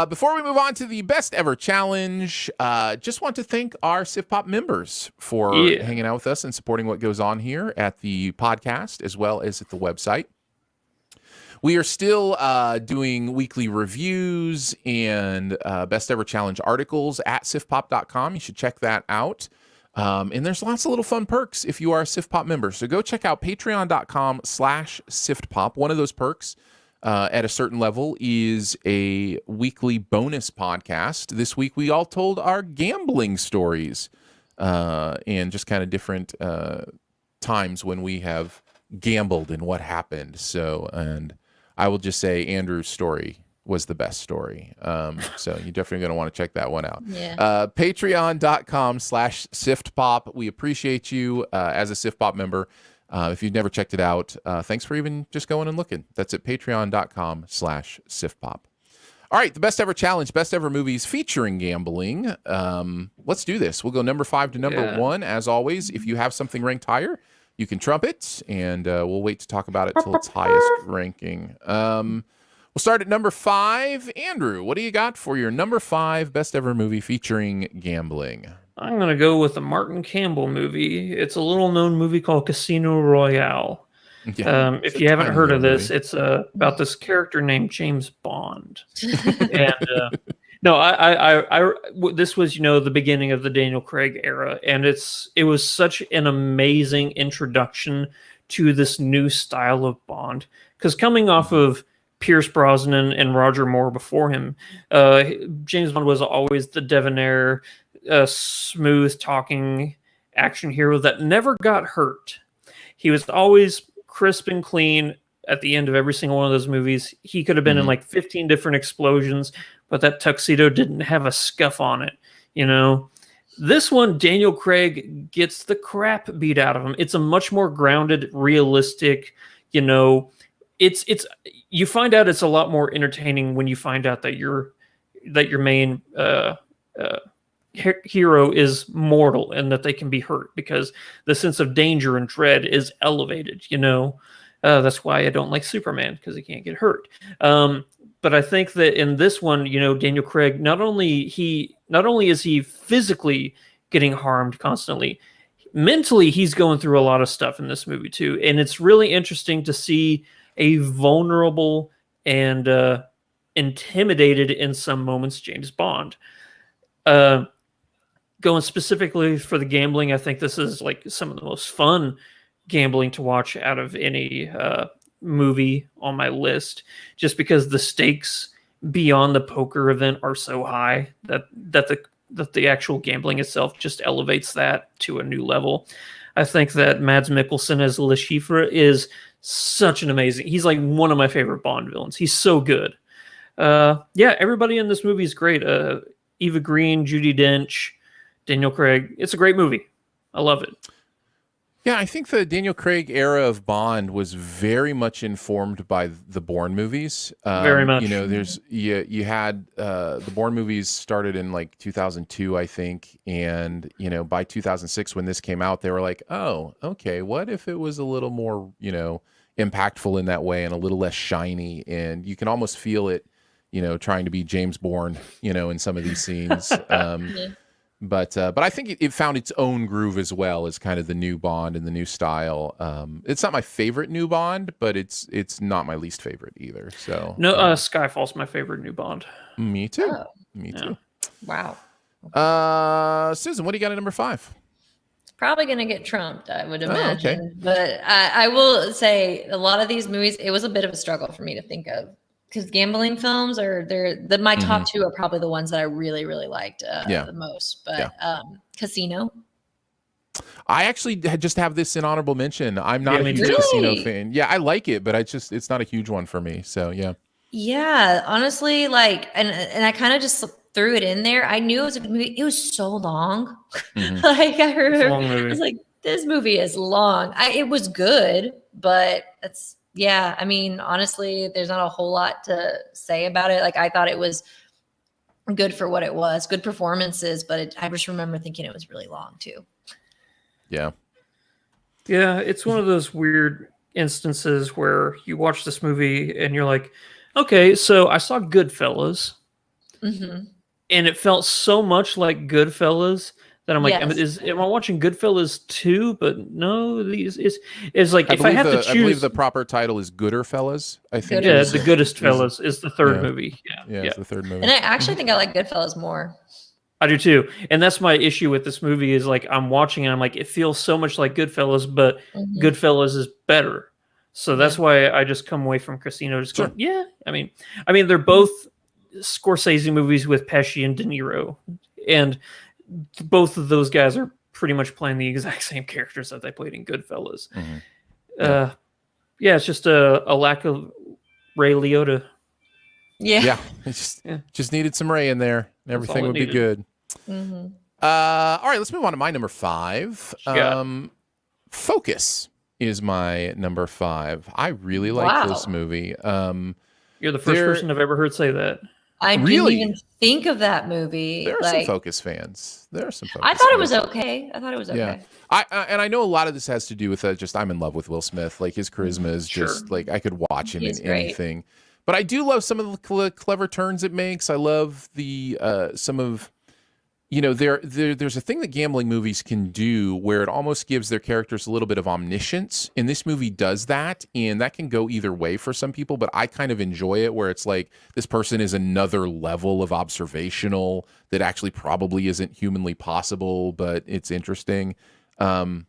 Before we move on to the best ever challenge, just want to thank our Sif Pop members for hanging out with us and supporting what goes on here at the podcast as well as at the website. We are still doing weekly reviews and best ever challenge articles at sifpop.com. You should check that out. And there's lots of little fun perks if you are a Sif Pop member. So go check out patreon.com/siftpop. One of those perks at a certain level is a weekly bonus podcast. This week, we all told our gambling stories and just kind of different times when we have gambled and what happened. So, and I will just say Andrew's story was the best story. So you're definitely going to want to check that one out. Yeah. Patreon.com/siftpop. We appreciate you as a Sif Pop member. If you've never checked it out, thanks for even just going and looking. That's at patreon.com/siftpop. All right, the best ever challenge, best ever movies featuring gambling. Let's do this. We'll go number 5 to number 1. As always, if you have something ranked higher, you can trump it, and we'll wait to talk about it till its highest ranking. We'll start at number 5. Andrew, what do you got for your number 5 best ever movie featuring gambling? I'm going to go with a Martin Campbell movie. It's a little known movie called Casino Royale. Yeah, if you haven't heard of this, it's about this character named James Bond. And this was, the beginning of the Daniel Craig era. And it was such an amazing introduction to this new style of Bond. Because coming off of Pierce Brosnan and Roger Moore before him, James Bond was always the debonair, smooth talking action hero that never got hurt. He was always crisp and clean at the end of every single one of those movies. He could have been in like 15 different explosions, but that tuxedo didn't have a scuff on it. This one, Daniel Craig gets the crap beat out of him. It's a much more grounded, realistic, it's you find out it's a lot more entertaining when you find out that your main hero is mortal and that they can be hurt, because the sense of danger and dread is elevated. That's why I don't like Superman, because he can't get hurt. But I think that in this one, Daniel Craig, not only is he physically getting harmed constantly, mentally he's going through a lot of stuff in this movie too, and it's really interesting to see a vulnerable and intimidated in some moments James Bond. Going specifically for the gambling, I think this is like some of the most fun gambling to watch out of any movie on my list, just because the stakes beyond the poker event are so high that the actual gambling itself just elevates that to a new level. I think that Mads Mikkelsen as Le Chiffre is such an amazing. He's like one of my favorite Bond villains. He's so good. Everybody in this movie is great. Eva Green, Judi Dench, Daniel Craig. It's a great movie. I love it. Yeah, I think the Daniel Craig era of Bond was very much informed by the Bourne movies. Very much. You had the Bourne movies started in like 2002, I think, and by 2006 when this came out, they were like, oh, okay, what if it was a little more impactful in that way and a little less shiny, and you can almost feel it, trying to be James Bourne, in some of these scenes. But I think it found its own groove as well as kind of the new Bond and the new style. It's not my favorite new Bond, but it's not my least favorite either. So no, Skyfall's my favorite new Bond. Me too. Oh. Me too. Wow. Susan, what do you got at number 5? Probably going to get trumped, I would imagine. Okay. But I will say a lot of these movies, it was a bit of a struggle for me to think of, because gambling films my top 2 are probably the ones that I really, really liked the most. But Casino. I actually just have this in honorable mention. I'm not a huge Casino fan. Yeah, I like it, but it's not a huge one for me. So yeah. Yeah, honestly, and I kind of just threw it in there. I knew it was a good movie. It was so long. Mm-hmm. I remember, I was like, this movie is long. It was good, but I mean, honestly, there's not a whole lot to say about it. Like, I thought it was good for what it was, good performances, but I just remember thinking it was really long too. Yeah. Yeah, it's one of those weird instances where you watch this movie and you're like, okay, so I saw Goodfellas, and it felt so much like Goodfellas that I'm like, am I watching Goodfellas 2? But no, it's like, if I have to choose, I believe the proper title is Gooder Fellas. I think. Yeah, The Goodest Fellas is the third movie. Yeah, it's the third movie. And I actually think I like Goodfellas more. I do too, and that's my issue with this movie is like I'm watching and I'm like, it feels so much like Goodfellas, but Goodfellas is better. So that's why I just come away from Casino just going, yeah. I mean, they're both Scorsese movies with Pesci and De Niro, and both of those guys are pretty much playing the exact same characters that they played in Goodfellas. It's just a lack of Ray Liotta. Yeah. It just needed some Ray in there, and everything would be good. All right, let's move on to my number 5. Focus is my number 5. I really like this movie. You're the first person I've ever heard say that. I didn't even think of that movie. There are some Focus fans. I thought it was okay. Yeah. I know a lot of this has to do with just I'm in love with Will Smith. Like, his charisma is just like I could watch him in anything. But I do love some of the clever turns it makes. I love the some of there's a thing that gambling movies can do where it almost gives their characters a little bit of omniscience, and this movie does that, and that can go either way for some people, but I kind of enjoy it where it's like this person is another level of observational that actually probably isn't humanly possible, but it's interesting. I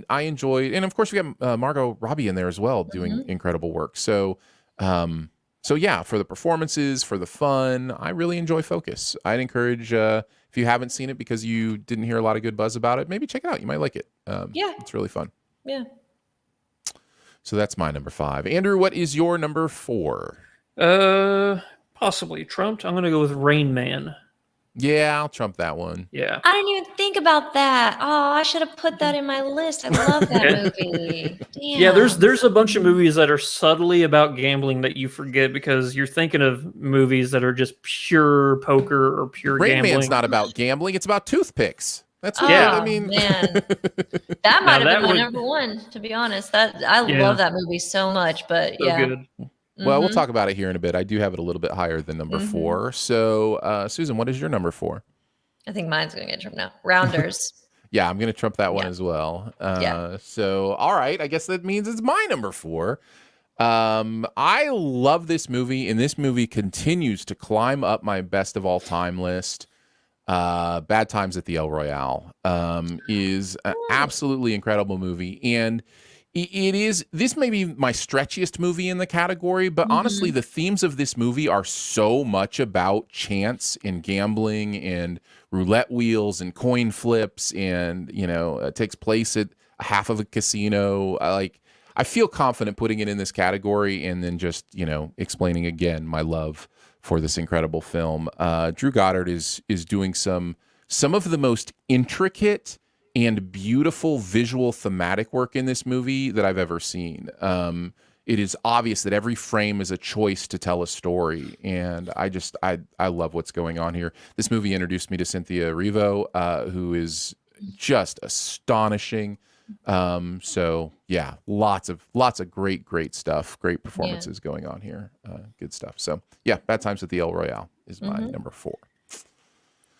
enjoy, and of course we got Margot Robbie in there as well doing incredible work. So for the performances, for the fun, I really enjoy Focus. I'd encourage, if you haven't seen it because you didn't hear a lot of good buzz about it, maybe check it out. You might like it. It's really fun. Yeah. So that's my number 5. Andrew, what is your number 4? Possibly trumped. I'm going to go with Rain Man. Yeah, I'll trump that one. Yeah. I didn't even think about that. Oh, I should have put that in my list. I love that movie. Damn. Yeah, there's a bunch of movies that are subtly about gambling that you forget because you're thinking of movies that are just pure poker or pure Rain gambling. Man's not about gambling; it's about toothpicks. That's what Yeah. I mean. Man. That might have that been my would- number one, to be honest. I Yeah. love that movie so much, but So yeah. good. Well, we'll Mhm. talk about it here in a bit. I do have it a little bit higher than number 4. So, Susan, what is your number 4? I think mine's gonna get trumped now. Rounders. Yeah, I'm going to trump that one Yeah. as well. Yeah. So, all right. I guess that means it's my number 4. I love this movie, and this movie continues to climb up my best of all time list. Bad Times at the El Royale is an absolutely incredible movie, and this may be my stretchiest movie in the category, but honestly, the themes of this movie are so much about chance and gambling and roulette wheels and coin flips, and it takes place at half of a casino. I feel confident putting it in this category, and then just explaining again my love for this incredible film. Drew Goddard is doing some of the most intricate and beautiful visual thematic work in this movie that I've ever seen. It is obvious that every frame is a choice to tell a story, and I love what's going on here. This movie introduced me to Cynthia Erivo, who is just astonishing. So yeah, lots of great stuff, great performances going on here. Good stuff. So yeah, Bad Times at the El Royale is my number 4.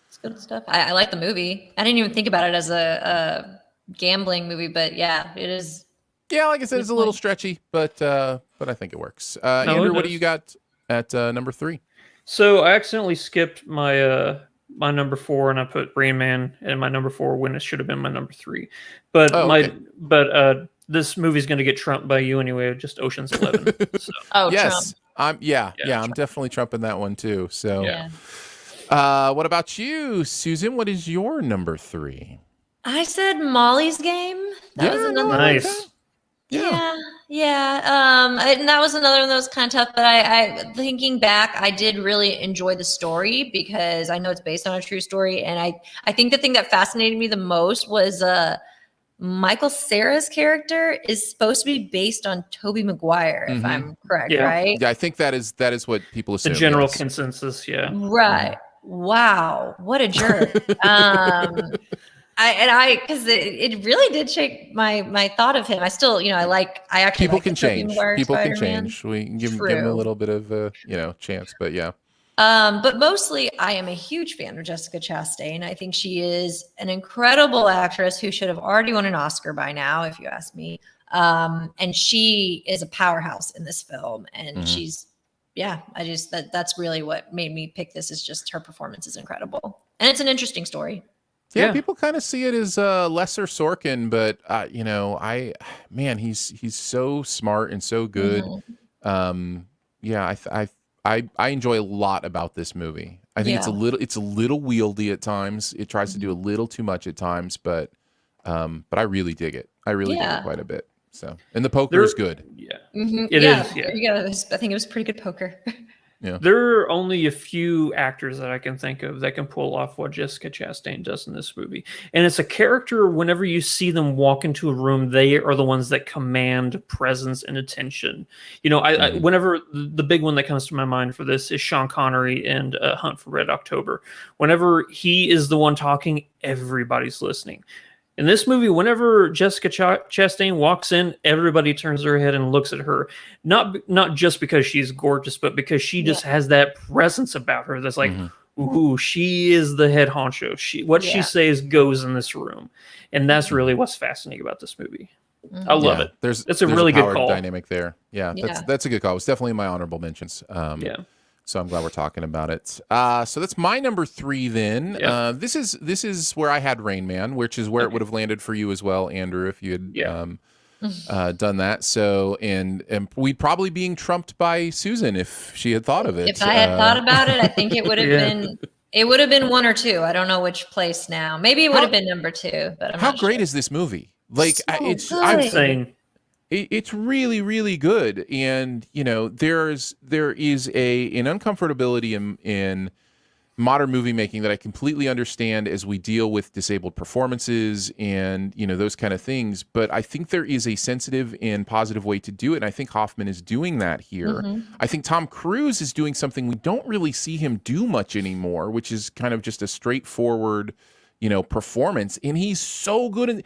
It's good stuff. I like the movie. I didn't even think about it as a gambling movie, but yeah, it is. Yeah, like I said, it's a little stretchy, but I think it works. Andrew, what do you got at number 3? So I accidentally skipped my my number 4 and I put Rain Man in my number 4 when it should have been my number 3. But this movie's going to get trumped by you anyway, just Ocean's 11. So. Oh, yes. Trump. I'm definitely trumping that one too. So Yeah. What about you, Susan? What is your number 3? I said Molly's Game. That was another Nice. Yeah. And that was another one that was kind of tough, but I thinking back, I did really enjoy the story because I know it's based on a true story, and I think the thing that fascinated me the most was Michael Cera's character is supposed to be based on Tobey Maguire, if I'm correct, right? Yeah, I think that is what people assume. The general consensus, yeah. Right. Wow, what a jerk. Because it really did shake my thought of him. I still, I actually people like can the Tobey change. Maguire People can Spider-Man. change. We can give them a little bit of chance, but yeah. But mostly, I am a huge fan of Jessica Chastain. I think she is an incredible actress who should have already won an Oscar by now, if you ask me. And she is a powerhouse in this film, and that's really what made me pick this. Is just her performance is incredible, and it's an interesting story. Yeah, people kind of see it as lesser Sorkin, but he's so smart and so good. I enjoy a lot about this movie. I think it's a little wieldy at times. It tries to do a little too much at times, but I really dig it. I really dig it quite a bit. So, and the poker is good. Yeah, It is. Yeah, I think it was pretty good poker. Yeah. There are only a few actors that I can think of that can pull off what Jessica Chastain does in this movie. And it's a character, whenever you see them walk into a room, they are the ones that command presence and attention. Whenever the big one that comes to my mind for this is Sean Connery in Hunt for Red October. Whenever he is the one talking, everybody's listening. In this movie, whenever Jessica Chastain walks in, everybody turns their head and looks at her. Not just because she's gorgeous, but because she just has that presence about her that's like, ooh, she is the head honcho. She says goes in this room. And that's really what's fascinating about this movie. I love it. It's a really good call. Dynamic there. Yeah, that's a good call. It's definitely in my honorable mentions. So I'm glad we're talking about it. So that's my number 3 then. Yep. This is where I had Rain Man, which is where it would have landed for you as well, Andrew, if you had done that. So and we'd probably being trumped by Susan if she had thought of it. If I had thought about it, I think it would have been. It would have been 1 or 2. I don't know which place now. Maybe it would have been number 2. But I'm how not great sure. is this movie? Like I'm saying. It's really, really good, and there is an uncomfortability in modern movie making that I completely understand as we deal with disabled performances and, you know, those kind of things. But I think there is a sensitive and positive way to do it. And I think Hoffman is doing that here. I think Tom Cruise is doing something we don't really see him do much anymore, which is kind of just a straightforward, you know, performance. And he's so good.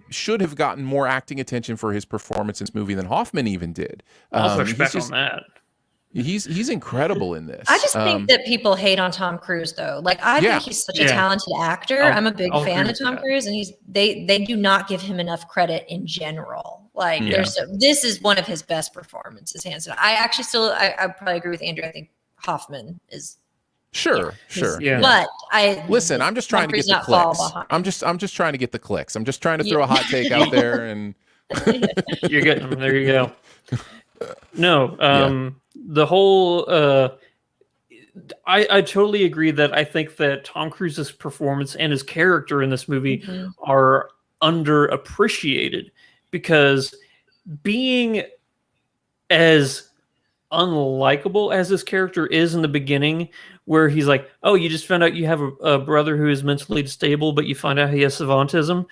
Should have gotten more acting attention for his performance in this movie than Hoffman even did. I'll push back on that. He's incredible in this. I just think that people hate on Tom Cruise though. Like I think he's such a talented actor. I'm a big fan of Tom Cruise, and they do not give him enough credit in general. Like this is one of his best performances, hands down. I actually I probably agree with Andrew. I think Hoffman is sure. Yeah. But listen, I'm just trying to get the clicks. I'm just trying to get the clicks. I'm just trying to throw a hot take out there, and you're getting them. There you go. No, the whole I totally agree that I think that Tom Cruise's performance and his character in this movie are underappreciated, because being as unlikable as this character is in the beginning, where he's like, oh, you just found out you have a brother who is mentally disabled, but you find out he has savantism.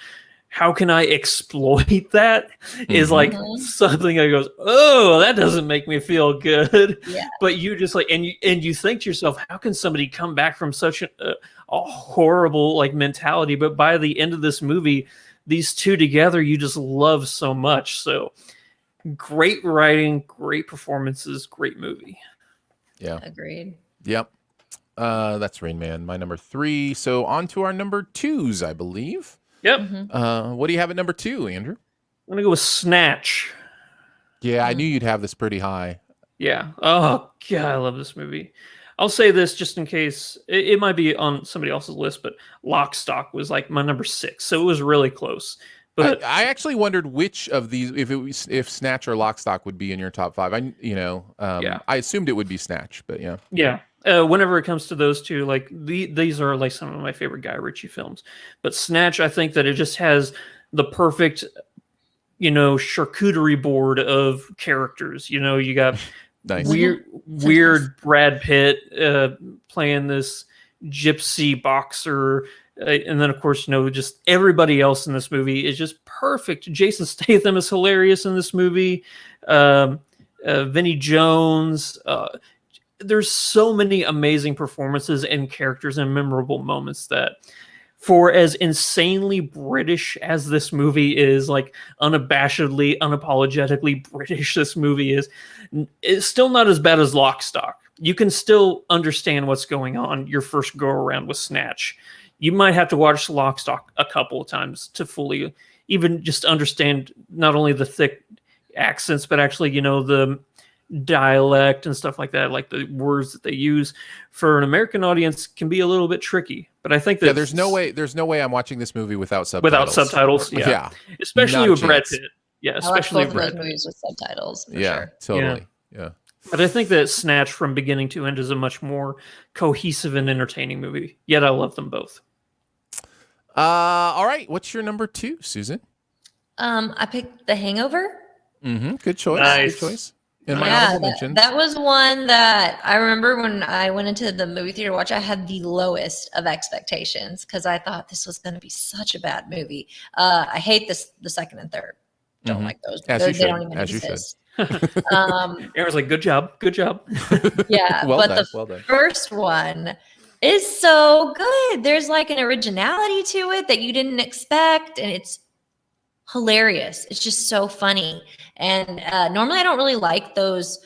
How can I exploit that? Is like something that goes, oh, that doesn't make me feel good. Yeah. But you just like, and you think to yourself, how can somebody come back from such a horrible like mentality? But by the end of this movie, these two together, you just love so much. So great writing, great performances, great movie. Yeah. Agreed. Yep. That's Rain Man, my number 3. So on to our number 2s, I believe. Yep. What do you have at number 2, Andrew? I'm gonna go with Snatch. Yeah, I knew you'd have this pretty high. Yeah. Oh God, I love this movie. I'll say this just in case it might be on somebody else's list, but Lock, Stock was like my number 6, so it was really close. But I actually wondered which of these, if Snatch or Lock, Stock would be in your top 5. I assumed it would be Snatch, but yeah. Yeah. Whenever it comes to those two, like these are like some of my favorite Guy Ritchie films. But Snatch, I think that it just has the perfect, charcuterie board of characters. You got nice. weird Brad Pitt playing this gypsy boxer. And then, of course, just everybody else in this movie is just perfect. Jason Statham is hilarious in this movie. Vinnie Jones. There's so many amazing performances and characters and memorable moments that, for as insanely British as this movie is, like unabashedly, unapologetically British this movie is, it's still not as bad as Lock, Stock. You can still understand what's going on your first go around with Snatch. You might have to watch Lock, Stock a couple of times to fully even just understand not only the thick accents, but actually, the dialect and stuff like that, like the words that they use for an American audience can be a little bit tricky. But I think that there's no way I'm watching this movie without subtitles. Without subtitles, yeah. Especially with Brad Pitt. Yeah, especially with Brad Pitt. Movies with subtitles. Yeah, sure. Totally. Yeah. But I think that Snatch from beginning to end is a much more cohesive and entertaining movie. Yet I love them both. All right. What's your number 2, Susan? I picked The Hangover. Good choice. Nice. Good choice. In my honorable mentions. That was one that I remember when I went into the movie theater to watch, I had the lowest of expectations because I thought this was going to be such a bad movie. I hate the second and third. Don't like those. As they don't even exist. Aaron's like, good job. Yeah, well but done. the first one is so good. There's like an originality to it that you didn't expect, and it's hilarious. It's just so funny. And normally I don't really like those,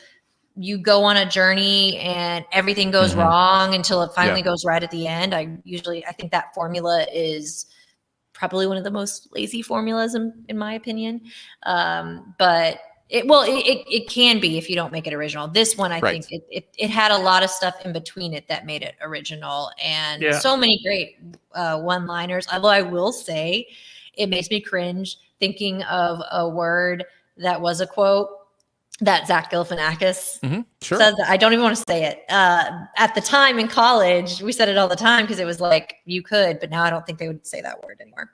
you go on a journey and everything goes wrong until it finally goes right at the end. I think that formula is probably one of the most lazy formulas in my opinion. But it can be if you don't make it original. This one, I think it had a lot of stuff in between it that made it original, and so many great one-liners. Although I will say it makes me cringe thinking of a word that was a quote that Zach Galifianakis said. That I don't even want to say it. At the time in college, we said it all the time because it was like you could, but now I don't think they would say that word anymore.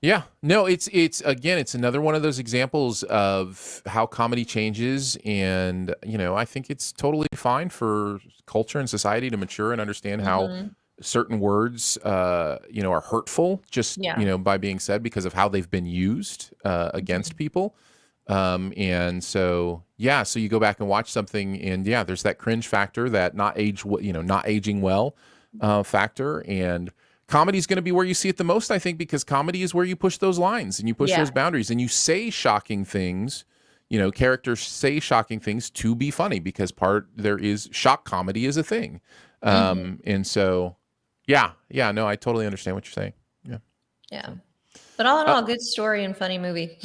Yeah, no, it's again, it's another one of those examples of how comedy changes, and I think it's totally fine for culture and society to mature and understand how Hmm. certain words, are hurtful just Yeah. by being said because of how they've been used against people. And so yeah, so you go back and watch something, and yeah, there's that cringe factor, that not aging well factor, and comedy is going to be where you see it the most, I think, because comedy is where you push those lines and you push Yeah. those boundaries and you say shocking things. Characters say shocking things to be funny because there is shock comedy is a thing. And so, yeah, no, I totally understand what you're saying. Yeah. Yeah. But all in all, good story and funny movie.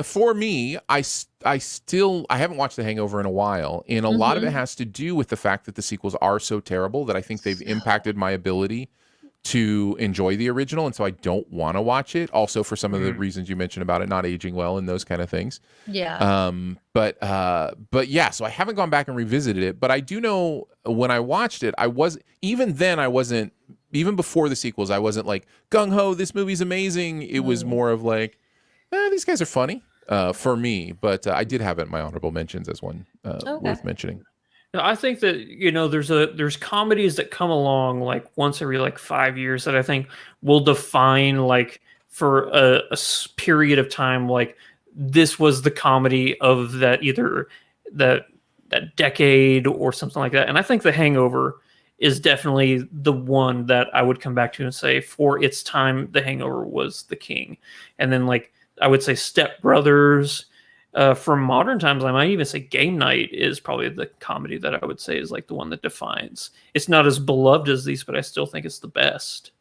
For me, I haven't watched The Hangover in a while, and a lot of it has to do with the fact that the sequels are so terrible that I think they've impacted my ability to enjoy the original, and so I don't want to watch it. Also, for some of the reasons you mentioned about it not aging well and those kind of things. Yeah. But yeah, so I haven't gone back and revisited it, but I do know when I watched it, even before the sequels, I wasn't like gung ho, this movie's amazing. It was more of like, these guys are funny for me, but I did have it in my honorable mentions as one worth mentioning. Now, I think that there's comedies that come along like once every like 5 years that I think will define like for a period of time, like this was the comedy of that either that decade or something like that. And I think The Hangover is definitely the one that I would come back to and say for its time, The Hangover was the king. And then like I would say Step Brothers. From modern times, I might even say Game Night is probably the comedy that I would say is like the one that defines. It's not as beloved as these, but I still think it's the best.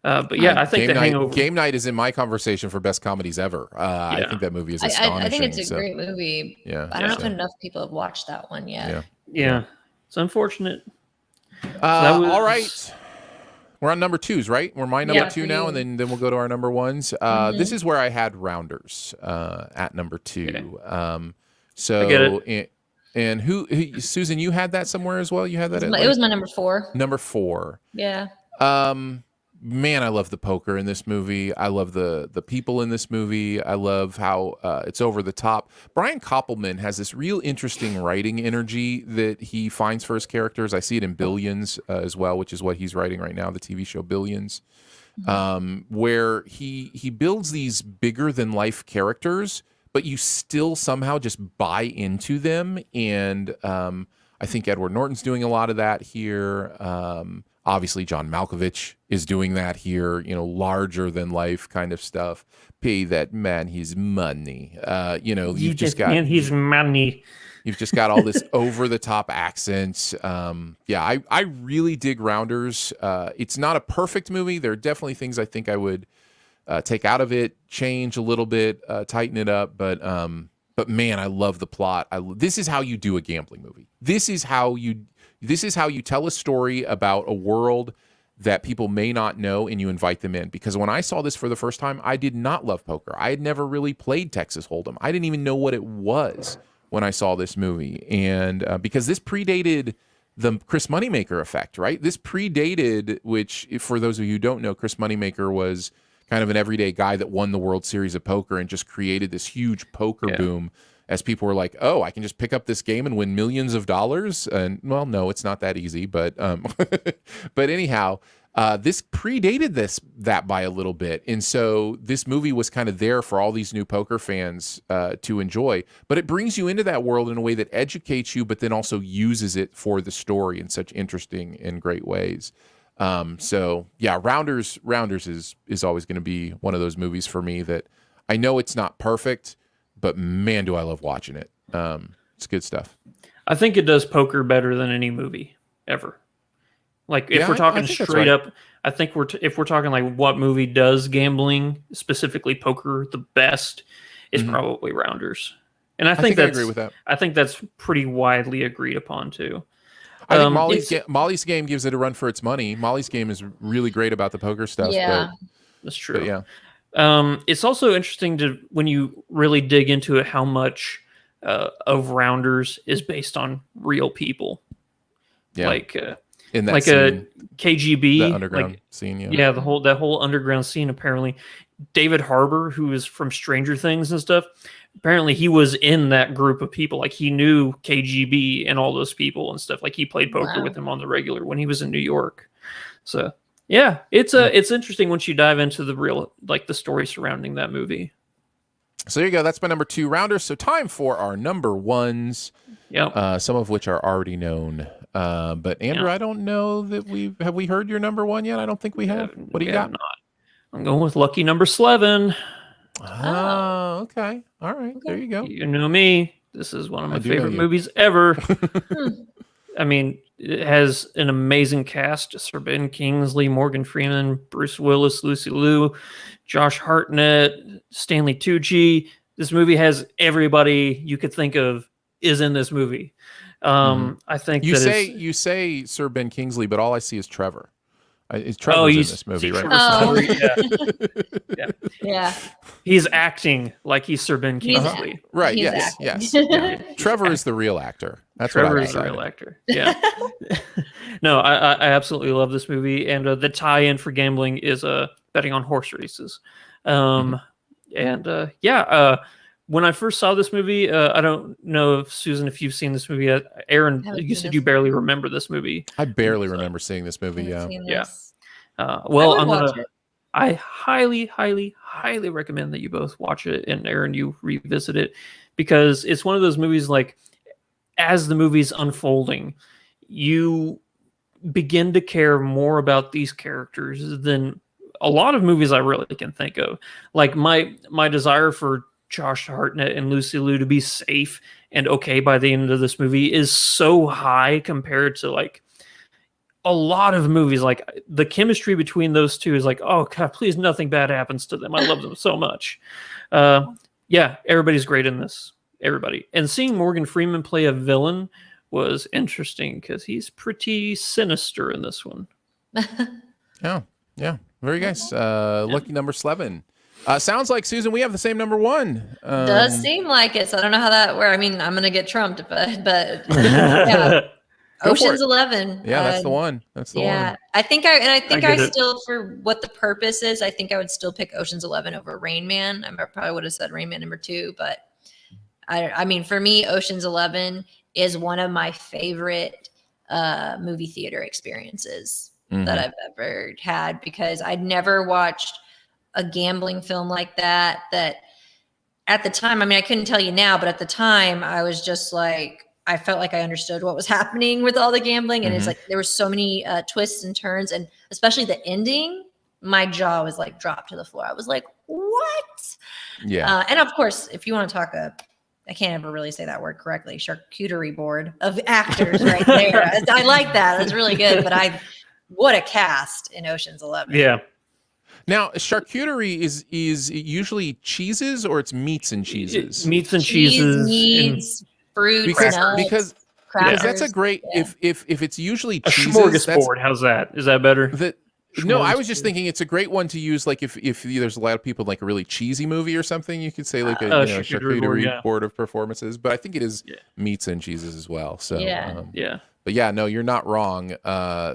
But yeah, I think Hangover. Game Night is in my conversation for best comedies ever. I think that movie is astonishing. I think it's a great movie. Yeah, I don't know if enough people have watched that one yet. Yeah. It's unfortunate. All right. We're on number twos, right? We're my number two now, you. and then we'll go to our number ones. This is where I had Rounders at number two. Okay. So, I get it. And who, Susan, you had that somewhere as well? You had that? It was my number 4. Number 4. Yeah. Man, I love the poker in this movie. I love the people in this movie. I love how it's over the top. Brian Koppelman has this real interesting writing energy that he finds for his characters. I see it in Billions as well, which is what he's writing right now, the TV show Billions, where he builds these bigger than life characters, but you still somehow just buy into them. And I think Edward Norton's doing a lot of that here. Obviously, John Malkovich is doing that here, larger than life kind of stuff. Pay that man his money. You've just got his money. You've just got all this over the top accents. I really dig Rounders. It's not a perfect movie. There are definitely things I think I would take out of it, change a little bit, tighten it up. But man, I love the plot. This is how you do a gambling movie. This is how you tell a story about a world that people may not know, and you invite them in. Because when I saw this for the first time, I did not love poker. I had never really played Texas Hold'em. I didn't even know what it was when I saw this movie. And because this predated the Chris Moneymaker effect, right? This predated, which for those of you who don't know, Chris Moneymaker was kind of an everyday guy that won the World Series of Poker and just created this huge poker boom as people were like, oh, I can just pick up this game and win millions of dollars. And well, no, it's not that easy. But but anyhow, this predated that by a little bit. And so this movie was kind of there for all these new poker fans to enjoy. But it brings you into that world in a way that educates you, but then also uses it for the story in such interesting and great ways. So yeah, Rounders is always going to be one of those movies for me that I know it's not perfect, but man, do I love watching it. It's good stuff. I think it does poker better than any movie ever. Like if we're talking straight up, I think if we're talking like what movie does gambling, specifically poker, the best, is probably Rounders. And I think I agree with that. I think that's pretty widely agreed upon too. I think Molly's Game gives it a run for its money. Molly's Game is really great about the poker stuff. Yeah, that's true. Yeah. It's also interesting when you really dig into it, how much of Rounders is based on real people. Yeah. Like in that like scene, a KGB, the underground scene. Yeah, that whole underground scene apparently David Harbour, who is from Stranger Things and stuff, apparently he was in that group of people. Like he knew KGB and all those people and stuff. Like he played poker with him on the regular when he was in New York. So yeah, it's interesting once you dive into the real, like the story surrounding that movie. So there you go. That's my number 2 rounder. So time for our number 1s. Yep. Some of which are already known. But Andrew, I don't know that have we heard your number 1 yet? I don't think we have. What do you got? Not. I'm going with lucky number 11. Oh, okay. All right. Okay. There you go. You know me. This is one of my favorite movies ever. I mean, it has an amazing cast. Sir Ben Kingsley, Morgan Freeman, Bruce Willis, Lucy Liu, Josh Hartnett, Stanley Tucci. This movie has everybody you could think of is in this movie. I think you say Sir Ben Kingsley, but all I see is Trevor. Trevor's in this movie, right? Yeah. He's acting like he's Sir Ben Kingsley. Right. Yes. Yeah. Trevor is the real actor. That's Trevor is the real actor. Yeah. No, I absolutely love this movie, and the tie-in for gambling is betting on horse races. When I first saw this movie, I don't know if Susan, if you've seen this movie yet. Aaron, you said you barely remember this movie. I barely remember seeing this movie. Yeah. I highly, highly, highly recommend that you both watch it, and Aaron, you revisit it, because it's one of those movies, like, as the movie's unfolding, you begin to care more about these characters than a lot of movies I really can think of. Like my desire for Josh Hartnett and Lucy Liu to be safe and okay by the end of this movie is so high compared to like a lot of movies. Like the chemistry between those two is like, oh God, please nothing bad happens to them. I love them so much. Everybody's great in this. Everybody. And seeing Morgan Freeman play a villain was interesting because he's pretty sinister in this one. Yeah. Very nice. Lucky number 11. Sounds like, Susan, we have the same number 1. Does seem like it. So I don't know how that works. I mean, I'm going to get trumped, but yeah. Ocean's 11. Yeah, that's the one. That's the one. Yeah, I think I still, for what the purpose is, I think I would still pick Ocean's 11 over Rain Man. I probably would have said Rain Man number 2, but I mean, for me, Ocean's 11 is one of my favorite movie theater experiences that I've ever had, because I'd never watched a gambling film like that at the time, I mean, I couldn't tell you now, but at the time I was just like, I felt like I understood what was happening with all the gambling. And it's like, there were so many twists and turns, and especially the ending, my jaw was like dropped to the floor. I was like, what? Yeah. And of course, if you want to talk I can't ever really say that word correctly, charcuterie board of actors right there. I like that. It's really good. But what a cast in Ocean's 11. Yeah. Now, charcuterie is usually cheeses, or it's meats and cheeses? Meats and cheeses. Meats, fruit, nuts, because that's a great, if it's usually a cheeses. Smorgasbord, how's that? Is that better? No, I was just thinking it's a great one to use, like if there's a lot of people like a really cheesy movie or something, you could say like a charcuterie board of performances. But I think it is meats and cheeses as well. So but yeah, no, you're not wrong.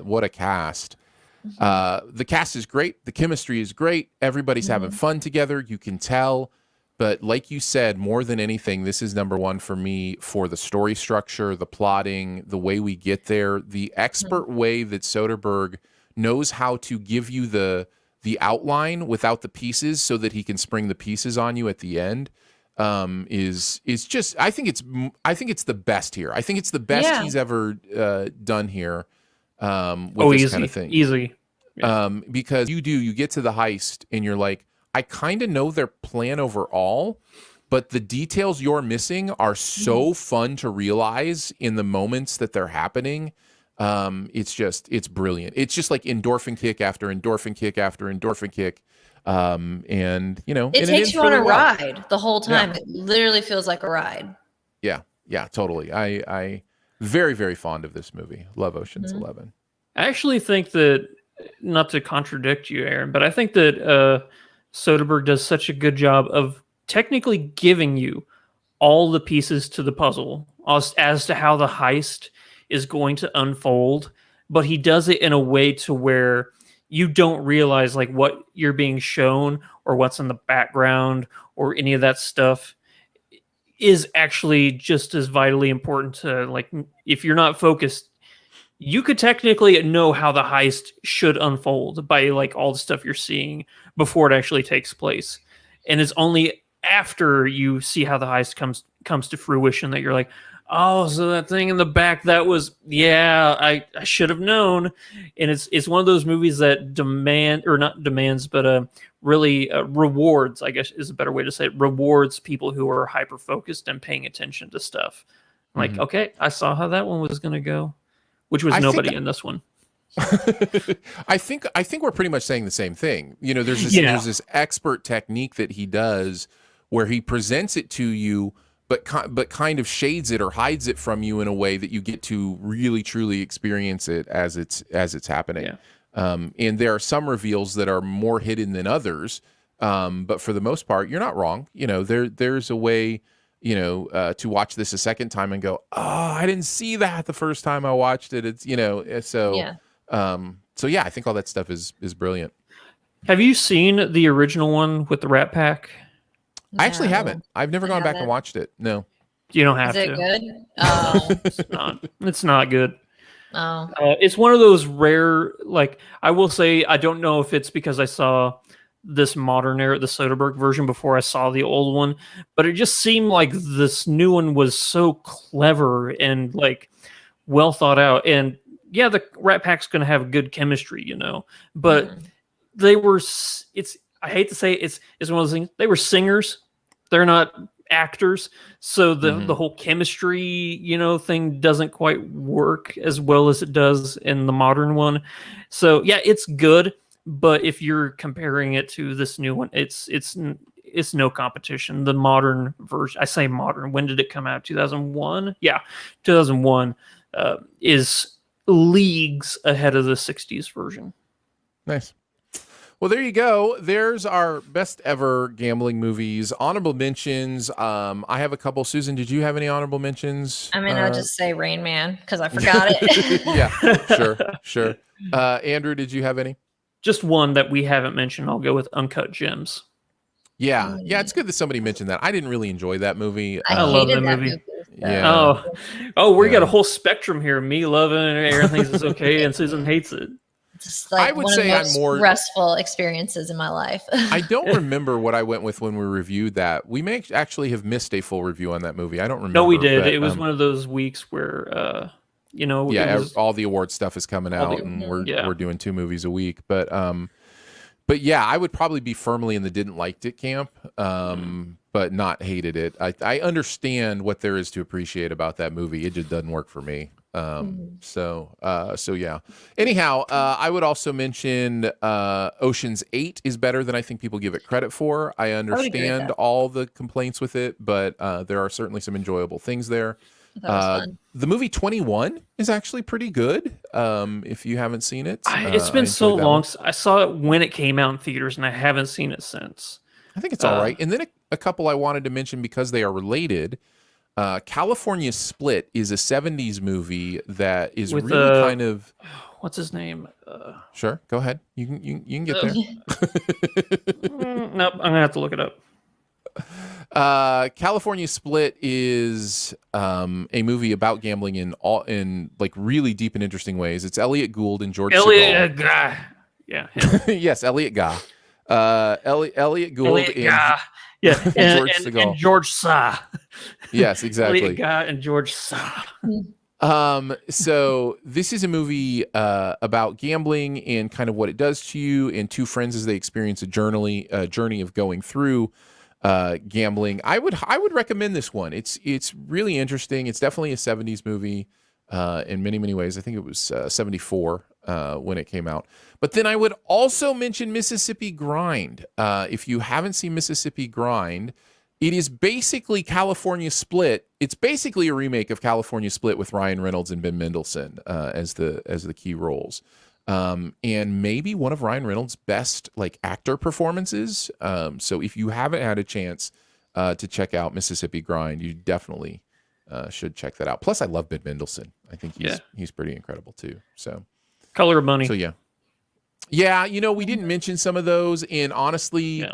What a cast! The cast is great. The chemistry is great. Everybody's having fun together. You can tell. But like you said, more than anything, this is number 1 for me for the story structure, the plotting, the way we get there, the expert way that Soderbergh knows how to give you the outline without the pieces, so that he can spring the pieces on you at the end. Is just, I think it's the best here. I think it's the best he's ever done here. With this kind of thing. Easy. Yeah. Because you get to the heist and you're like, I kind of know their plan overall, but the details you're missing are so fun to realize in the moments that they're happening. It's brilliant. It's just like endorphin kick after endorphin kick after endorphin kick. And you know, it takes you on a ride the whole time. Yeah. It literally feels like a ride. Yeah, totally. I very, very fond of this movie. Love Ocean's 11. I actually think that, not to contradict you, Aaron, but I think that Soderbergh does such a good job of technically giving you all the pieces to the puzzle as to how the heist is going to unfold, but he does it in a way to where you don't realize like what you're being shown or what's in the background or any of that stuff is actually just as vitally important to, like, if you're not focused, you could technically know how the heist should unfold by like all the stuff you're seeing before it actually takes place. And it's only after you see how the heist comes to fruition that you're like, oh, so that thing in the back, that was, yeah, I should have known. And it's one of those movies that really rewards, I guess is a better way to say it, rewards people who are hyper focused and paying attention to stuff. Like, okay, I saw how that one was going to go, which was nobody in this one. I think we're pretty much saying the same thing. You know, there's this expert technique that he does where he presents it to you, but kind of shades it or hides it from you in a way that you get to really truly experience it as it's happening. Yeah. And there are some reveals that are more hidden than others, but for the most part, you're not wrong. You know, there's a way, you know, to watch this a second time and go, oh, I didn't see that the first time I watched it. It's, you know, so yeah. I think all that stuff is brilliant. Have you seen the original one with the Rat Pack? I actually haven't. I've never gone back and watched it. No. You don't have to. Is it good? Oh. It's not good. Oh. It's one of those rare, like, I will say, I don't know if it's because I saw this modern era, the Soderbergh version, before I saw the old one, but it just seemed like this new one was so clever and like well thought out. And yeah, the Rat Pack's going to have good chemistry, you know, but they were, I hate to say it's one of those things. They were singers. They're not actors. So the whole chemistry, you know, thing doesn't quite work as well as it does in the modern one. So yeah, it's good. But if you're comparing it to this new one, it's no competition. The modern version, I say modern, when did it come out? 2001? Yeah, 2001 is leagues ahead of the 60s version. Nice. Well, there you go. There's our best ever gambling movies. Honorable mentions. I have a couple. Susan, did you have any honorable mentions? I mean, I'll just say Rain Man because I forgot it. Yeah, sure. Andrew, did you have any? Just one that we haven't mentioned. I'll go with Uncut Gems. Yeah, it's good that somebody mentioned that. I didn't really enjoy that movie. I love that movie. Yeah. We got a whole spectrum here. Me loving it, Aaron thinks it's okay, and Susan hates it. Just like I would say I'm more restful experiences in my life. I don't remember what I went with when we reviewed that. We may actually have missed a full review on that movie. I don't remember. No, we did. It was one of those weeks where, you know, all the award stuff is coming out, and we're doing 2 movies a week. But yeah, I would probably be firmly in the didn't liked it camp, but not hated it. I understand what there is to appreciate about that movie. It just doesn't work for me. So yeah. Anyhow, I would also mention Ocean's 8 is better than I think people give it credit for. I understand all the complaints with it, but there are certainly some enjoyable things there. The movie 21 is actually pretty good. If you haven't seen it, it's been so long. I saw it when it came out in theaters, and I haven't seen it since. I think it's all right. And then a couple I wanted to mention because they are related. California Split is a 70s movie that is with, really kind of... What's his name? Sure, go ahead. You can get there. Nope, I'm going to have to look it up. California Split is a movie about gambling in like really deep and interesting ways. It's Elliot Gould and George Segal. Yeah. Yes, Elliot Gould. Elliot Gould and George Sa. Yes, exactly. Elliot Gould and George Sa. So this is a movie about gambling and kind of what it does to you, and 2 friends as they experience a journey of going through gambling. I would recommend this one. It's really interesting. It's definitely a 70s movie in many ways. I think it was 74 when it came out. But then I would also mention Mississippi Grind. If you haven't seen Mississippi Grind, it is basically California Split. It's basically a remake of California Split with Ryan Reynolds and Ben Mendelsohn as the key roles. And maybe one of Ryan Reynolds' best like actor performances. So if you haven't had a chance to check out Mississippi Grind, you definitely should check that out. Plus, I love Ben Mendelsohn. I think he's pretty incredible too. So Color of Money. So yeah. You know, we didn't mention some of those, and honestly,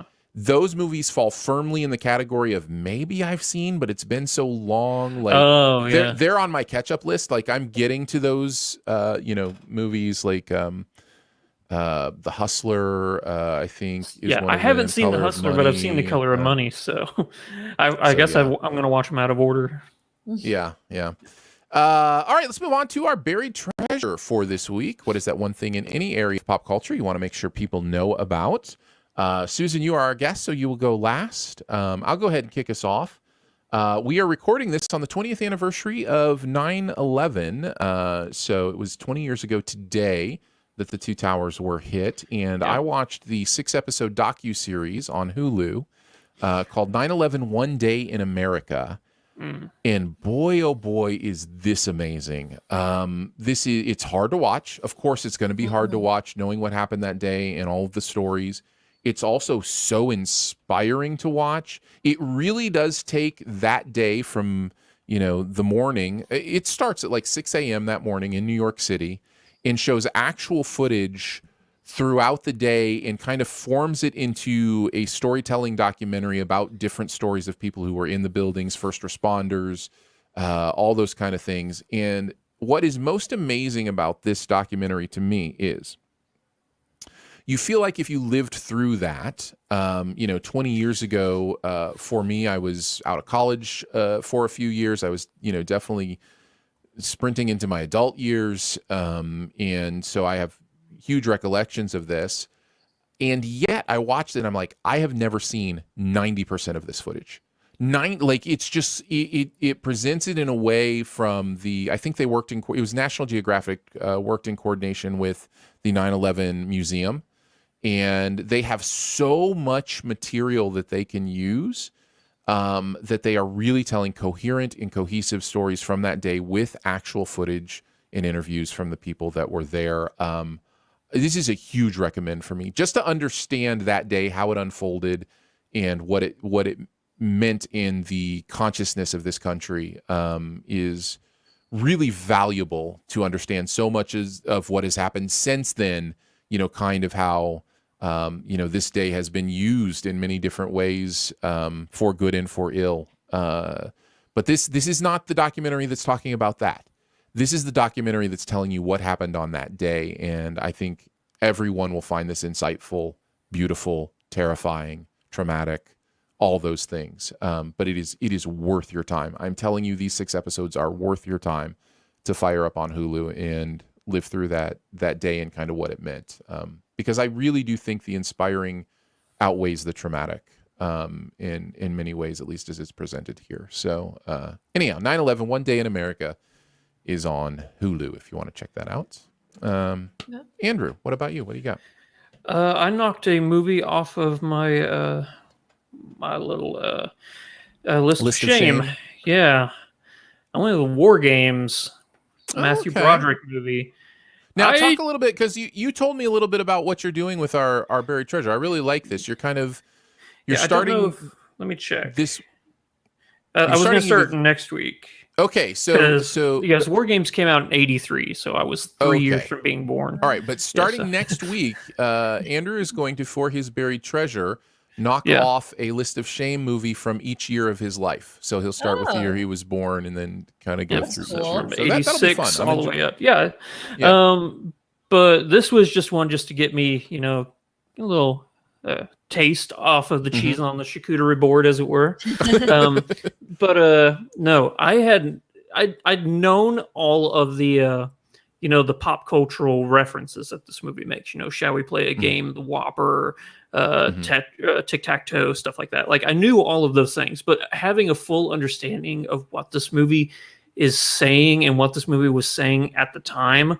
those movies fall firmly in the category of maybe I've seen, but it's been so long. Like, they're on my catch-up list. Like, I'm getting to those, movies like The Hustler. I think. I haven't seen The Hustler, but I've seen The Color of Money. So, I guess I'm going to watch them out of order. Yeah. All right, let's move on to our buried treasure for this week. What is that one thing in any area of pop culture you want to make sure people know about? Susan, you are our guest, so you will go last. I'll go ahead and kick us off. We are recording this on the 20th anniversary of 9/11. So it was 20 years ago today that the two towers were hit. And I watched the 6-episode docuseries on Hulu called 9/11 One Day in America. And boy, oh boy, is this amazing. It's hard to watch. Of course, it's going to be hard to watch knowing what happened that day and all of the stories. It's also so inspiring to watch. It really does take that day from, the morning. It starts at like 6 a.m. that morning in New York City and shows actual footage throughout the day and kind of forms it into a storytelling documentary about different stories of people who were in the buildings, first responders, all those kind of things. And what is most amazing about this documentary to me is you feel like if you lived through that, 20 years ago, for me, I was out of college for a few years. I was, definitely sprinting into my adult years. And so I have huge recollections of this. And yet I watched it and I'm like, I have never seen 90% of this footage. It's just, it presents it in a way from I think they worked it was National Geographic, worked in coordination with the 9/11 Museum. And they have so much material that they can use that they are really telling coherent and cohesive stories from that day with actual footage and interviews from the people that were there. This is a huge recommend for me, just to understand that day, how it unfolded, and what it meant in the consciousness of this country is really valuable to understand so much of what has happened since then. Kind of how this day has been used in many different ways for good and for ill. But this is not the documentary that's talking about that. This is the documentary that's telling you what happened on that day, and I think everyone will find this insightful, beautiful, terrifying, traumatic, all those things. But it is worth your time. I'm telling you, these 6 episodes are worth your time to fire up on Hulu and live through that day and kind of what it meant. Because I really do think the inspiring outweighs the traumatic in many ways, at least as it's presented here. So anyhow, 9/11 One Day in America is on Hulu if you want to check that out. Andrew, what about you? What do you got? I knocked a movie off of my my little list of shame. Yeah, I went with War Games, Matthew Broderick movie. Now talk a little bit, because you told me a little bit about what you're doing with our buried treasure. I really like this. You're starting. Let me check. This. I was going to start next week. Okay, so yes, War Games came out in '83, so I was 3 years from being born. All right, but starting next week, Andrew is going to, for his buried treasure, knock off a list of shame movie from each year of his life. So he'll start with the year he was born, and then kind of go through from so 86 all the way up. Yeah. But this was just one just to get me, a little taste off of the cheese on the charcuterie board, as it were. No, I'd known all of the the pop cultural references that this movie makes. Shall we play a game? The Whopper, tic-tac-toe, stuff like that. Like, I knew all of those things, but having a full understanding of what this movie is saying and what this movie was saying at the time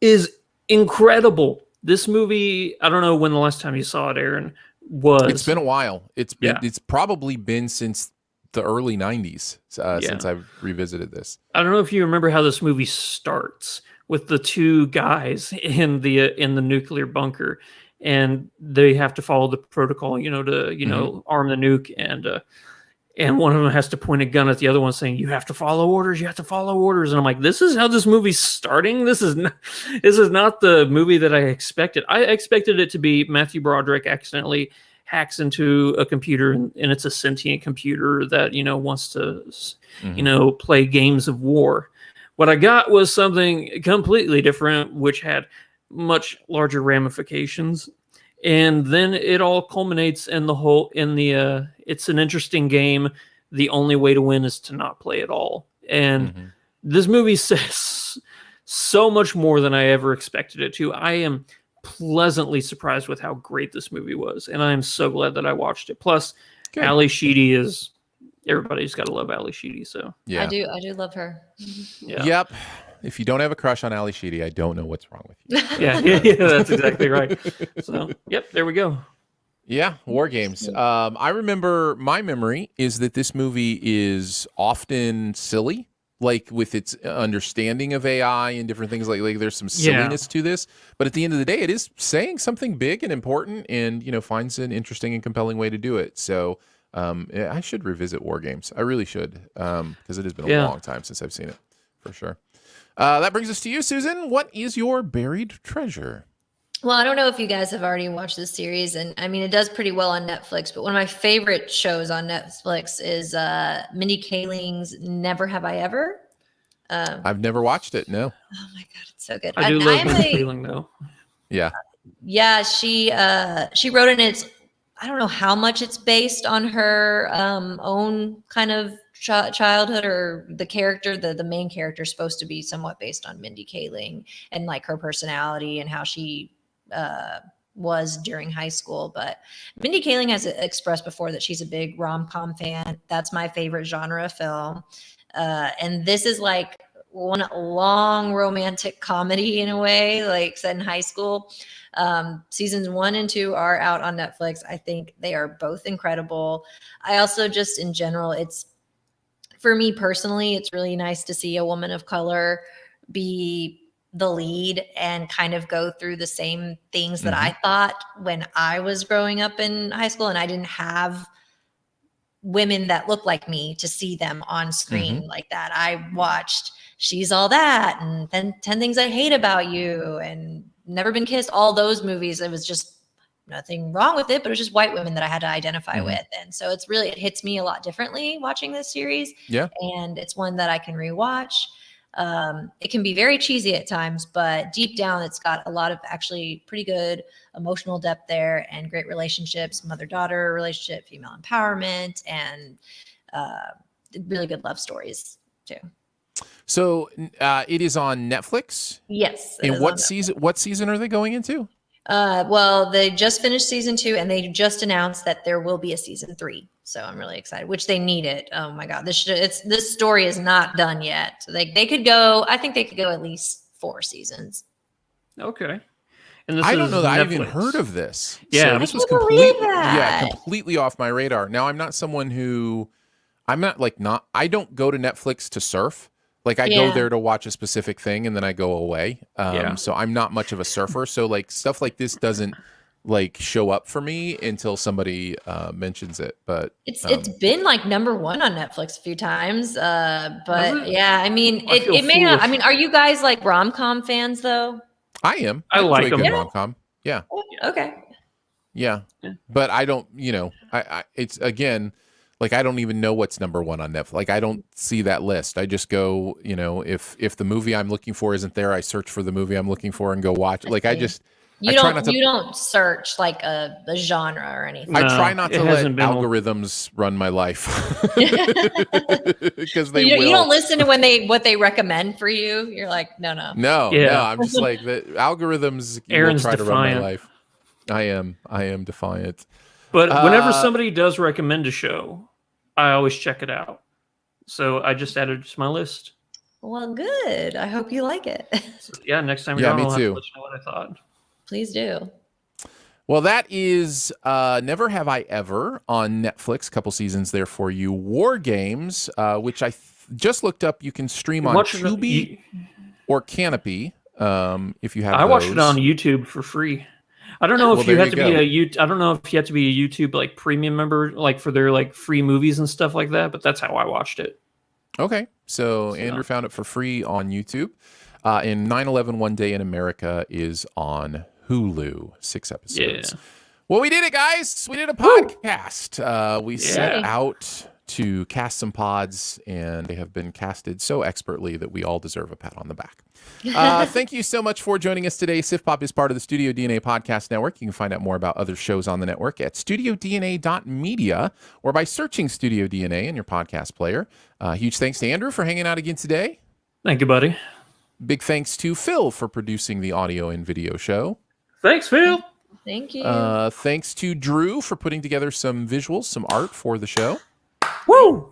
is incredible. This movie, I don't know when the last time you saw it, Aaron, was. It's been a while. It's probably been since the early 90s since I've revisited this. I don't know if you remember how this movie starts with the two guys in the nuclear bunker, and they have to follow the protocol, to arm the nuke, and one of them has to point a gun at the other one, saying, "You have to follow orders. You have to follow orders." And I'm like, "This is how this movie's starting. This is not the movie that I expected. I expected it to be Matthew Broderick accidentally hacks into a computer, and it's a sentient computer that wants to play games of war. What I got was something completely different, which had much larger ramifications. And then it all culminates in it's an interesting game. The only way to win is to not play at all. And this movie says so much more than I ever expected it to. I am pleasantly surprised with how great this movie was. And I am so glad that I watched it. Plus, Good. Ali Sheedy is, everybody's got to love Ali Sheedy. So I do love her. Yeah. Yep. If you don't have a crush on Ali Sheedy, I don't know what's wrong with you. Yeah, that's exactly right. So, yep, there we go. Yeah, War Games. I remember, my memory is that this movie is often silly, like with its understanding of AI and different things. Like there's some silliness to this, but at the end of the day, it is saying something big and important, and finds an interesting and compelling way to do it. So I should revisit War Games. I really should, because it has been a long time since I've seen it, for sure. That brings us to you, Susan. What is your buried treasure? Well, I don't know if you guys have already watched this series, and I mean, it does pretty well on Netflix, but one of my favorite shows on Netflix is Mindy Kaling's Never Have I Ever. I've never watched it, no. Oh my God, it's so good. I do love Mindy Kaling, though. Yeah. Yeah, she wrote it, and I don't know how much it's based on her own kind of childhood, or the character, the main character is supposed to be somewhat based on Mindy Kaling and like her personality and how she was during high school. But Mindy Kaling has expressed before that she's a big rom-com fan. That's my favorite genre of film. And this is like one long romantic comedy in a way, like set in high school. Seasons 1 and 2 are out on Netflix. I think they are both incredible. I also just, in general, for me personally, it's really nice to see a woman of color be the lead and kind of go through the same things that I thought when I was growing up in high school, and I didn't have women that looked like me to see them on screen like that. I watched She's All That and then 10 Things I Hate About You and Never Been Kissed, all those movies. It was just nothing wrong with it, but it was just white women that I had to identify with. And so it hits me a lot differently watching this series. Yeah. And it's one that I can rewatch. It can be very cheesy at times, but deep down, it's got a lot of actually pretty good emotional depth there and great relationships, mother-daughter relationship, female empowerment, and really good love stories too. So it is on Netflix? Yes. And what season are they going into? Well, they just finished season 2, and they just announced that there will be a season 3. So I'm really excited, which they need it. Oh my God, this story is not done yet. So they could go. I think they could go at least 4 seasons. Okay. And this I don't know that Netflix. I've even heard of this. Yeah, so this was completely off my radar. Now I'm not someone who, I don't go to Netflix to surf. Like I go there to watch a specific thing and then I go away. So I'm not much of a surfer. So like stuff like this doesn't like show up for me until somebody mentions it. But it's been like #1 on Netflix a few times. But yeah, I mean, it may not. I mean, are you guys like rom-com fans though? I am. I like enjoy them. good rom-com. Yeah. Okay. Yeah. But I don't. I it's again. Like, I don't even know what's #1 on Netflix. Like, I don't see that list. I just go, if the movie I'm looking for isn't there, I search for the movie I'm looking for and go watch. Like, you don't search like a genre or anything. I try not to let algorithms run my life because they will. You don't listen to what they recommend for you. You're like, no. No. I'm just like the algorithms Aaron's will try defiant. to run my life. I am defiant. But whenever somebody does recommend a show, I always check it out. So I just added it to my list. Well, good. I hope you like it. So, yeah, next time you're on, I'll have to let you know what I thought. Please do. Well, that is Never Have I Ever on Netflix. A couple seasons there for you. War Games, which I just looked up. You can stream on Tubi or Canopy if you have. I watched it on YouTube for free. I don't know if you have to be I don't know if you have to be a YouTube like premium member, like for their like free movies and stuff like that. But that's how I watched it. Okay, so Andrew found it for free on YouTube. And 9/11 One Day in America is on Hulu, 6 episodes. Yeah. Well, we did it, guys. We did a podcast. We set out to cast some pods, and they have been casted so expertly that we all deserve a pat on the back. Thank you so much for joining us today. Sif Pop is part of the Studio DNA Podcast Network. You can find out more about other shows on the network at studiodna.media or by searching Studio DNA in your podcast player. Huge thanks to Andrew for hanging out again today. Thank you, buddy. Big thanks to Phil for producing the audio and video show. Thanks, Phil. Thank you. Thanks to Drew for putting together some visuals, some art for the show. Woo!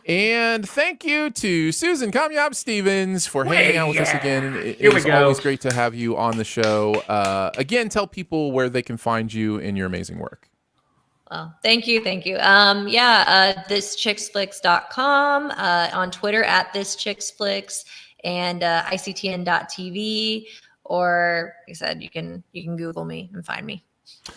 And thank you to Susan Kamyab Stevens for hanging out with us again. It is always great to have you on the show. Again, tell people where they can find you in your amazing work. Well, thank you. Thischicksflix.com, on Twitter at thischicksflix, and ICTN.tv, or like I said, you can Google me and find me.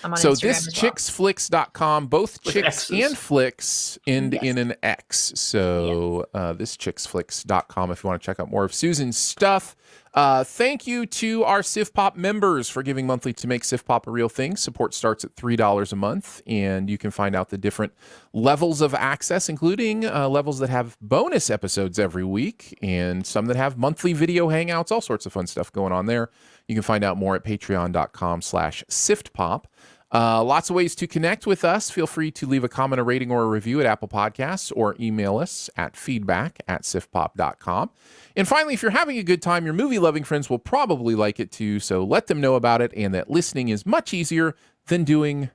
I'm on Instagram thischicksflix.com, both With chicks X's. and flicks end in an X. So thischicksflix.com if you want to check out more of Susan's stuff. Thank you to our Sif Pop members for giving monthly to make Sif Pop a real thing. Support starts at $3 a month, and you can find out the different levels of access, including levels that have bonus episodes every week and some that have monthly video hangouts, all sorts of fun stuff going on there. You can find out more at patreon.com/siftpop. Lots of ways to connect with us. Feel free to leave a comment, a rating, or a review at Apple Podcasts, or email us at feedback@siftpop.com. And finally, if you're having a good time, your movie-loving friends will probably like it too, so let them know about it and that listening is much easier than doing,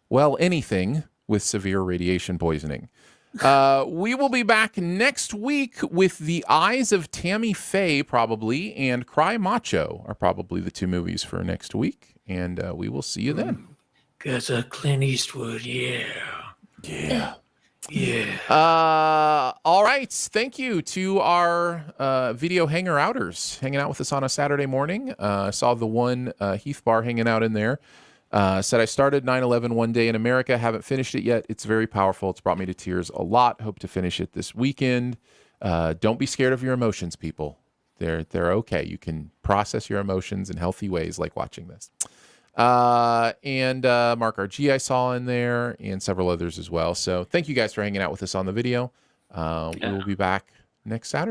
well, anything with severe radiation poisoning. We will be back next week with The Eyes of Tammy Faye, probably, and Cry Macho are probably the two movies for next week, and we will see you then. Because of Clint Eastwood, yeah. All right. Thank you to our video hanger outers hanging out with us on a Saturday morning. I saw the one Heath Bar hanging out in there. Said I started 9/11 one day in America. Haven't finished it yet. It's very powerful. It's brought me to tears a lot. Hope to finish it this weekend. Don't be scared of your emotions, people. They're okay. You can process your emotions in healthy ways, like watching this. And Mark RG I saw in there, and several others as well. So thank you guys for hanging out with us on the video. We will be back next Saturday.